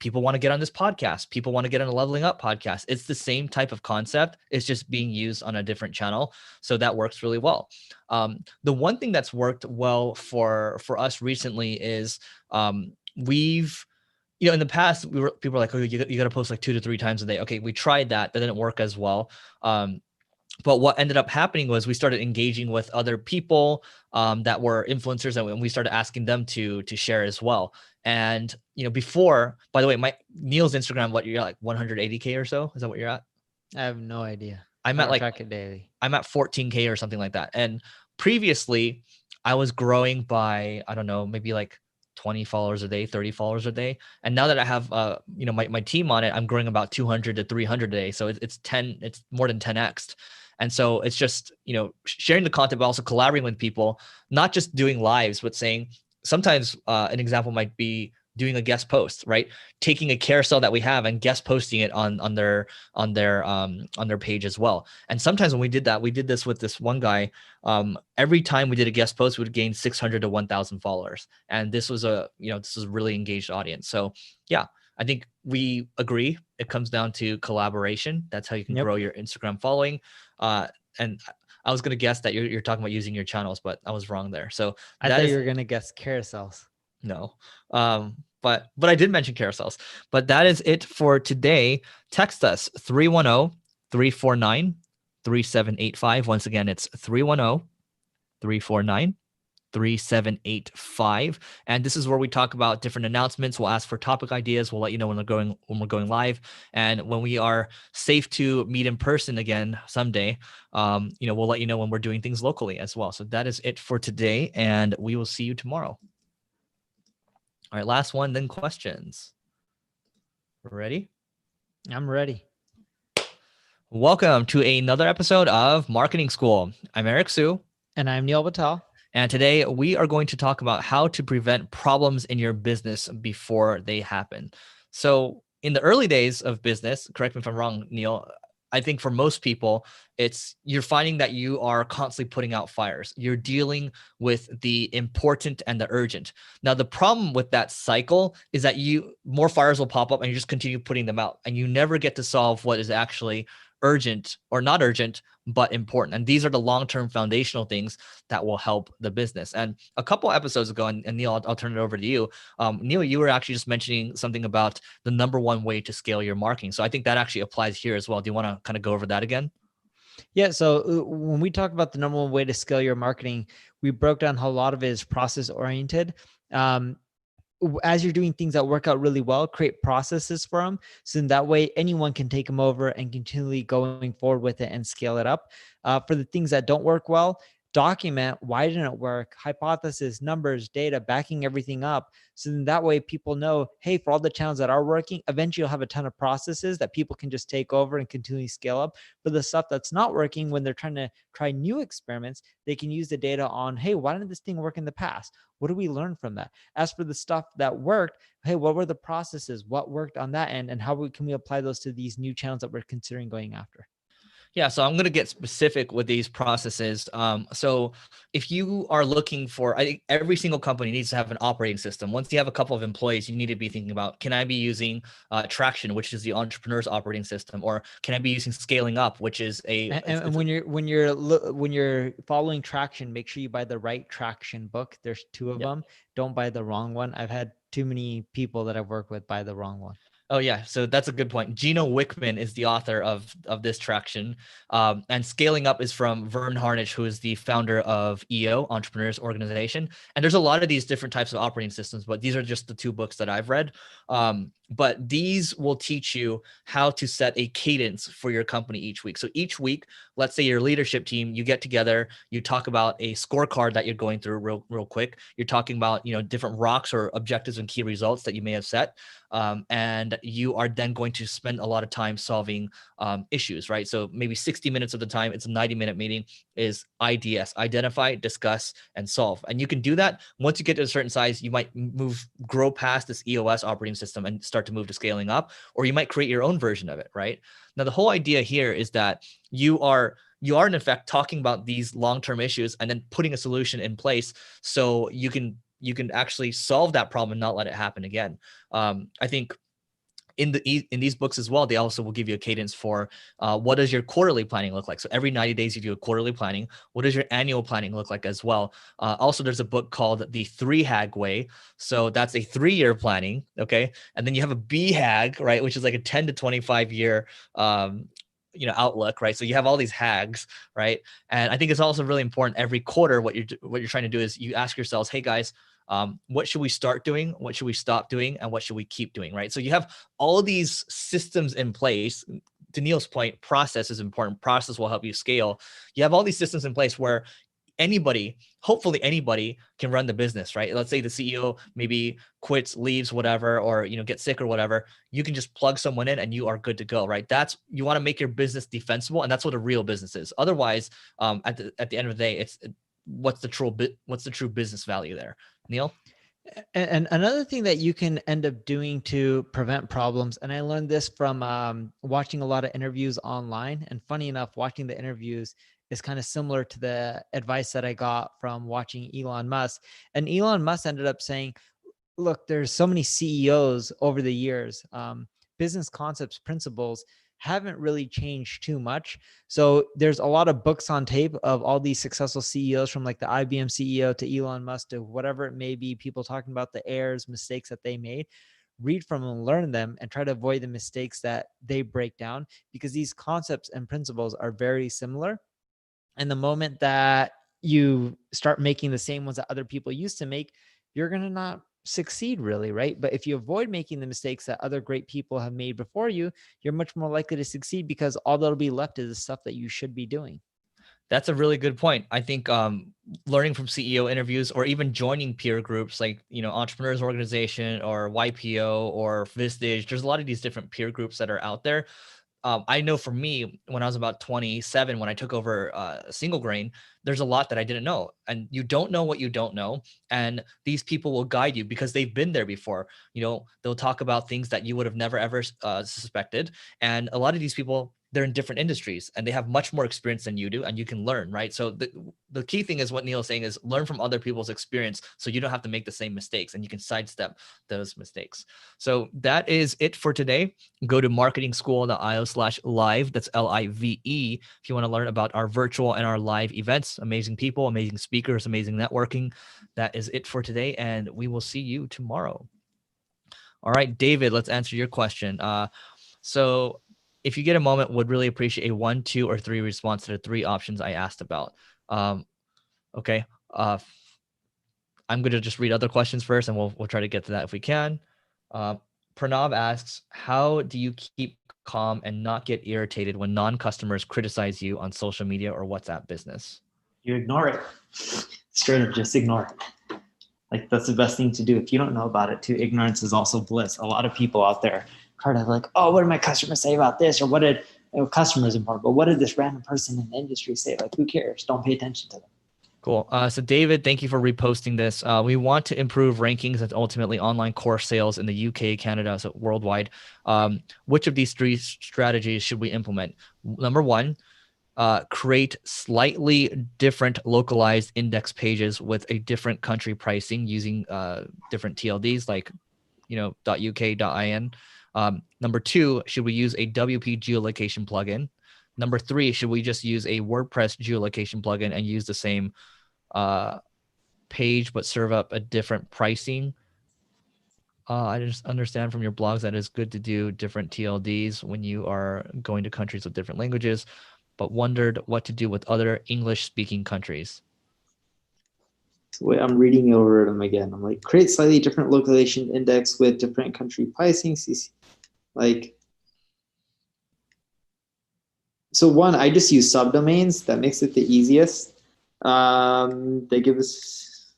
people want to get on this podcast. People want to get on a Leveling Up podcast. It's the same type of concept. It's just being used on a different channel. So that works really well. The one thing that's worked well for us recently is we've, in the past, people were like, oh, you got to post like 2 to 3 times a day. Okay, we tried that. That didn't work as well. But what ended up happening was we started engaging with other people that were influencers, and we started asking them to share as well. And before, by the way, Neil's Instagram, what you're like 180K or so? Is that what you're at? I have no idea. I'm at like track it daily. I'm at 14K or something like that. And previously, I was growing by, I don't know, maybe like 20 followers a day, 30 followers a day. And now that I have, my team on it, I'm growing about 200 to 300 a day. So it's more than 10x. And so it's just, sharing the content, but also collaborating with people, not just doing lives, but saying sometimes an example might be doing a guest post, right? Taking a carousel that we have and guest posting it on their page as well. And sometimes when we did that, we did this with this one guy. Every time we did a guest post, we would gain 600 to 1,000 followers. And this was a really engaged audience. So yeah, I think we agree. It comes down to collaboration. That's how you can grow your Instagram following. And I was going to guess that you're talking about using your channels, but I was wrong there. So I thought you were going to guess carousels. No. But I did mention carousels. But that is it for today. Text us 310-349-3785. Once again, it's 310-349-3785. And this is where we talk about different announcements. We'll ask for topic ideas. We'll let you know when we're going live. And when we are safe to meet in person again someday, we'll let you know when we're doing things locally as well. So that is it for today, and we will see you tomorrow. All right, last one, then questions. Ready? I'm ready. Welcome to another episode of Marketing School. I'm Eric Su. And I'm Neil Patel. And today we are going to talk about how to prevent problems in your business before they happen. So in the early days of business, correct me if I'm wrong, Neil, I think for most people, you're finding that you are constantly putting out fires. You're dealing with the important and the urgent. Now, the problem with that cycle is that more fires will pop up and you just continue putting them out, and you never get to solve what is actually urgent or not urgent, but important. And these are the long-term foundational things that will help the business. And a couple episodes ago, and Neil, I'll turn it over to you. Neil, you were actually just mentioning something about the number one way to scale your marketing. So I think that actually applies here as well. Do you want to kind of go over that again? Yeah. So when we talk about the number one way to scale your marketing, we broke down how a lot of it is process oriented. As you're doing things that work out really well, create processes for them. So in that way, anyone can take them over and continually going forward with it and scale it up. For the things that don't work well, document why didn't it work, hypothesis, numbers, data, backing everything up. So then that way people know, hey, for all the channels that are working, eventually you'll have a ton of processes that people can just take over and continually scale up. For the stuff that's not working, when they're trying to try new experiments, they can use the data on, hey, why didn't this thing work in the past? What do we learn from that? As for the stuff that worked, hey, what were the processes? What worked on that end? And how can we apply those to these new channels that we're considering going after? Yeah, so I'm going to get specific with these processes. So if you are looking for, I think every single company needs to have an operating system. Once you have a couple of employees, you need to be thinking about, can I be using Traction, which is the entrepreneur's operating system, or can I be using Scaling Up, which is and when you're following Traction, make sure you buy the right Traction book. There's 2 of them. Don't buy the wrong one. I've had too many people that I've worked with buy the wrong one. Oh yeah, so that's a good point. Gino Wickman is the author of this Traction, and Scaling Up is from Vern Harnish, who is the founder of EO, Entrepreneurs Organization. And there's a lot of these different types of operating systems, but these are just the 2 books that I've read. But these will teach you how to set a cadence for your company each week. So each week, let's say your leadership team, you get together, you talk about a scorecard that you're going through real quick. You're talking about different rocks or objectives and key results that you may have set. And you are then going to spend a lot of time solving issues, right? So maybe 60 minutes of the time, it's a 90-minute meeting, is IDS, identify, discuss, and solve. And you can do that. Once you get to a certain size, you might grow past this EOS operating system and start to move to Scaling Up, or you might create your own version of it, right? Now, the whole idea here is that you are in effect talking about these long-term issues and then putting a solution in place so you can actually solve that problem and not let it happen again. I think in these books as well, they also will give you a cadence for what does your quarterly planning look like. So every 90 days you do a quarterly planning. What does your annual planning look like as well? Also, there's a book called The 3-Hag Way. So that's a 3-year planning, okay? And then you have a BHAG, right, which is like a 10 to 25 year outlook, right? So you have all these hags, right? And I think it's also really important every quarter, what you're trying to do is you ask yourselves, hey guys, what should we start doing? What should we stop doing? And what should we keep doing, right? So you have all these systems in place. To Neil's point, process is important. Process will help you scale. You have all these systems in place where anybody, hopefully anybody can run the business, right? Let's say the CEO maybe quits, leaves, whatever, or, get sick or whatever. You can just plug someone in and you are good to go, right? You want to make your business defensible, and that's what a real business is. Otherwise, at the end of the day, what's the true business value there, Neil? And another thing that you can end up doing to prevent problems, and I learned this from watching a lot of interviews online. And funny enough, watching the interviews is kind of similar to the advice that I got from watching Elon Musk. And Elon Musk ended up saying, look, there's so many CEOs over the years. Business concepts, principles haven't really changed too much. So there's a lot of books on tape of all these successful CEOs, from like the IBM CEO to Elon Musk to whatever it may be, people talking about the errors, mistakes that they made. Read from them, learn them, and try to avoid the mistakes that they break down, because these concepts and principles are very similar. And the moment that you start making the same ones that other people used to make, you're going to not succeed really, right? But if you avoid making the mistakes that other great people have made before you, you're much more likely to succeed, because all that'll be left is the stuff that you should be doing. That's a really good point. I think learning from CEO interviews, or even joining peer groups like, Entrepreneurs Organization or YPO or Vistage, there's a lot of these different peer groups that are out there. I know for me, when I was about 27, when I took over Single Grain, there's a lot that I didn't know. And you don't know what you don't know. And these people will guide you because they've been there before. They'll talk about things that you would have never, ever suspected. And a lot of these people, they're in different industries and they have much more experience than you do, and you can learn, right? So the key thing is what Neil's saying is learn from other people's experience so you don't have to make the same mistakes and you can sidestep those mistakes. So that is it for today. Go to marketingschool.io/live. That's LIVE. If you want to learn about our virtual and our live events, amazing people, amazing speakers, amazing networking. That is it for today, and we will see you tomorrow. All right, David, let's answer your question. So if you get a moment, would really appreciate a 1, 2, or 3 response to the 3 options I asked about. Okay. I'm going to just read other questions first, and we'll try to get to that if we can. Pranav asks, how do you keep calm and not get irritated when non-customers criticize you on social media or WhatsApp business? You ignore it. Straight up, just ignore it. Like, that's the best thing to do. If you don't know about it too, ignorance is also bliss. A lot of people out there try to like, oh, what did my customers say about this? Or what did customers important, but what did this random person in the industry say? Like, who cares? Don't pay attention to them. Cool. So David, thank you for reposting this. We want to improve rankings and ultimately online course sales in the UK, Canada, so worldwide. Which of these 3 strategies should we implement? Number 1, create slightly different localized index pages with a different country pricing using different TLDs like, .uk, .in. Number 2, should we use a WP geolocation plugin? Number 3, should we just use a WordPress geolocation plugin and use the same page but serve up a different pricing? I just understand from your blogs that it's good to do different TLDs when you are going to countries with different languages, but wondered what to do with other English-speaking countries. Wait, I'm reading over them again. I'm like, create slightly different localization index with different country pricing. Like, so 1, I just use subdomains. That makes it the easiest. They give us,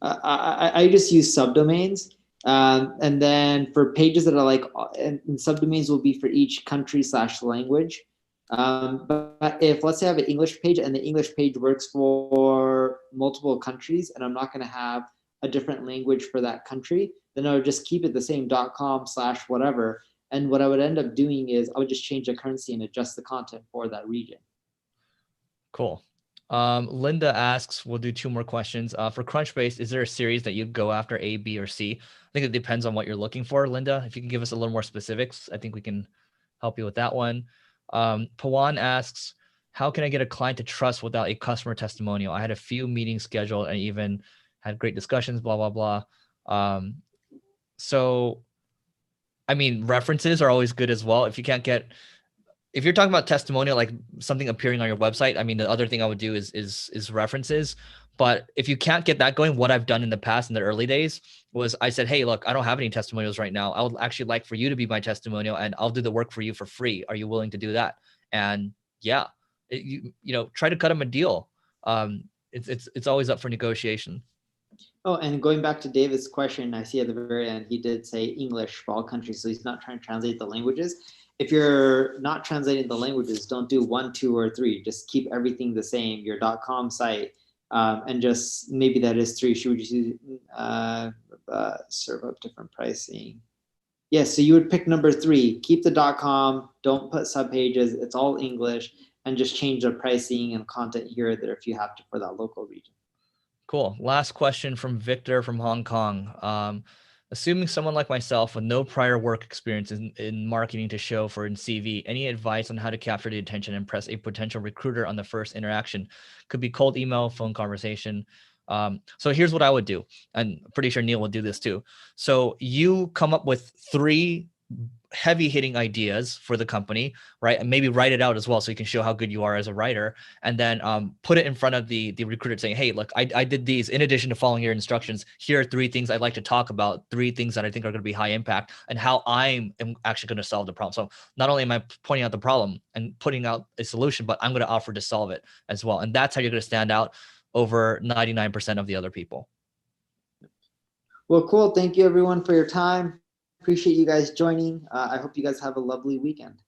I just use subdomains. And then for pages that are like, and subdomains will be for each country / language. But if, let's say I have an English page and the English page works for multiple countries and I'm not going to have a different language for that country, then I would just keep it the same .com / whatever. And what I would end up doing is I would just change the currency and adjust the content for that region. Cool. Linda asks, we'll do 2 more questions. For Crunchbase, is there a series that you go after, A, B, or C? I think it depends on what you're looking for, Linda. If you can give us a little more specifics, I think we can help you with that one. Pawan asks, how can I get a client to trust without a customer testimonial? I had a few meetings scheduled and even had great discussions, blah, blah, blah. So, I mean, references are always good as well. If you're talking about testimonial, like something appearing on your website, I mean, the other thing I would do is references. But if you can't get that going, what I've done in the past, in the early days, was I said, hey, look, I don't have any testimonials right now. I would actually like for you to be my testimonial and I'll do the work for you for free. Are you willing to do that? And yeah, try to cut them a deal. it's always up for negotiation. Oh, and going back to David's question, I see at the very end, he did say English for all countries. So he's not trying to translate the languages. If you're not translating the languages, don't do 1, 2, or 3. Just keep everything the same, your .com site. And just maybe that is 3. Should we just use serve up different pricing? Yes, so you would pick number 3. Keep the .com, don't put subpages. It's all English, and just change the pricing and content here or there if you have to for that local region. Cool. Last question from Victor from Hong Kong. Assuming someone like myself with no prior work experience in marketing to show for in CV, any advice on how to capture the attention and impress a potential recruiter on the first interaction? Could be cold email, phone conversation. So here's what I would do. And I'm pretty sure Neil will do this too. So you come up with 3 heavy hitting ideas for the company, right? And maybe write it out as well, so you can show how good you are as a writer, and then put it in front of the recruiter saying, hey, look, I did these in addition to following your instructions. Here are 3 things I'd like to talk about, 3 things that I think are going to be high impact, and how I'm actually going to solve the problem. So not only am I pointing out the problem and putting out a solution, but I'm going to offer to solve it as well. And that's how you're going to stand out over 99% of the other people. Well, cool. Thank you everyone for your time. Appreciate you guys joining. I hope you guys have a lovely weekend.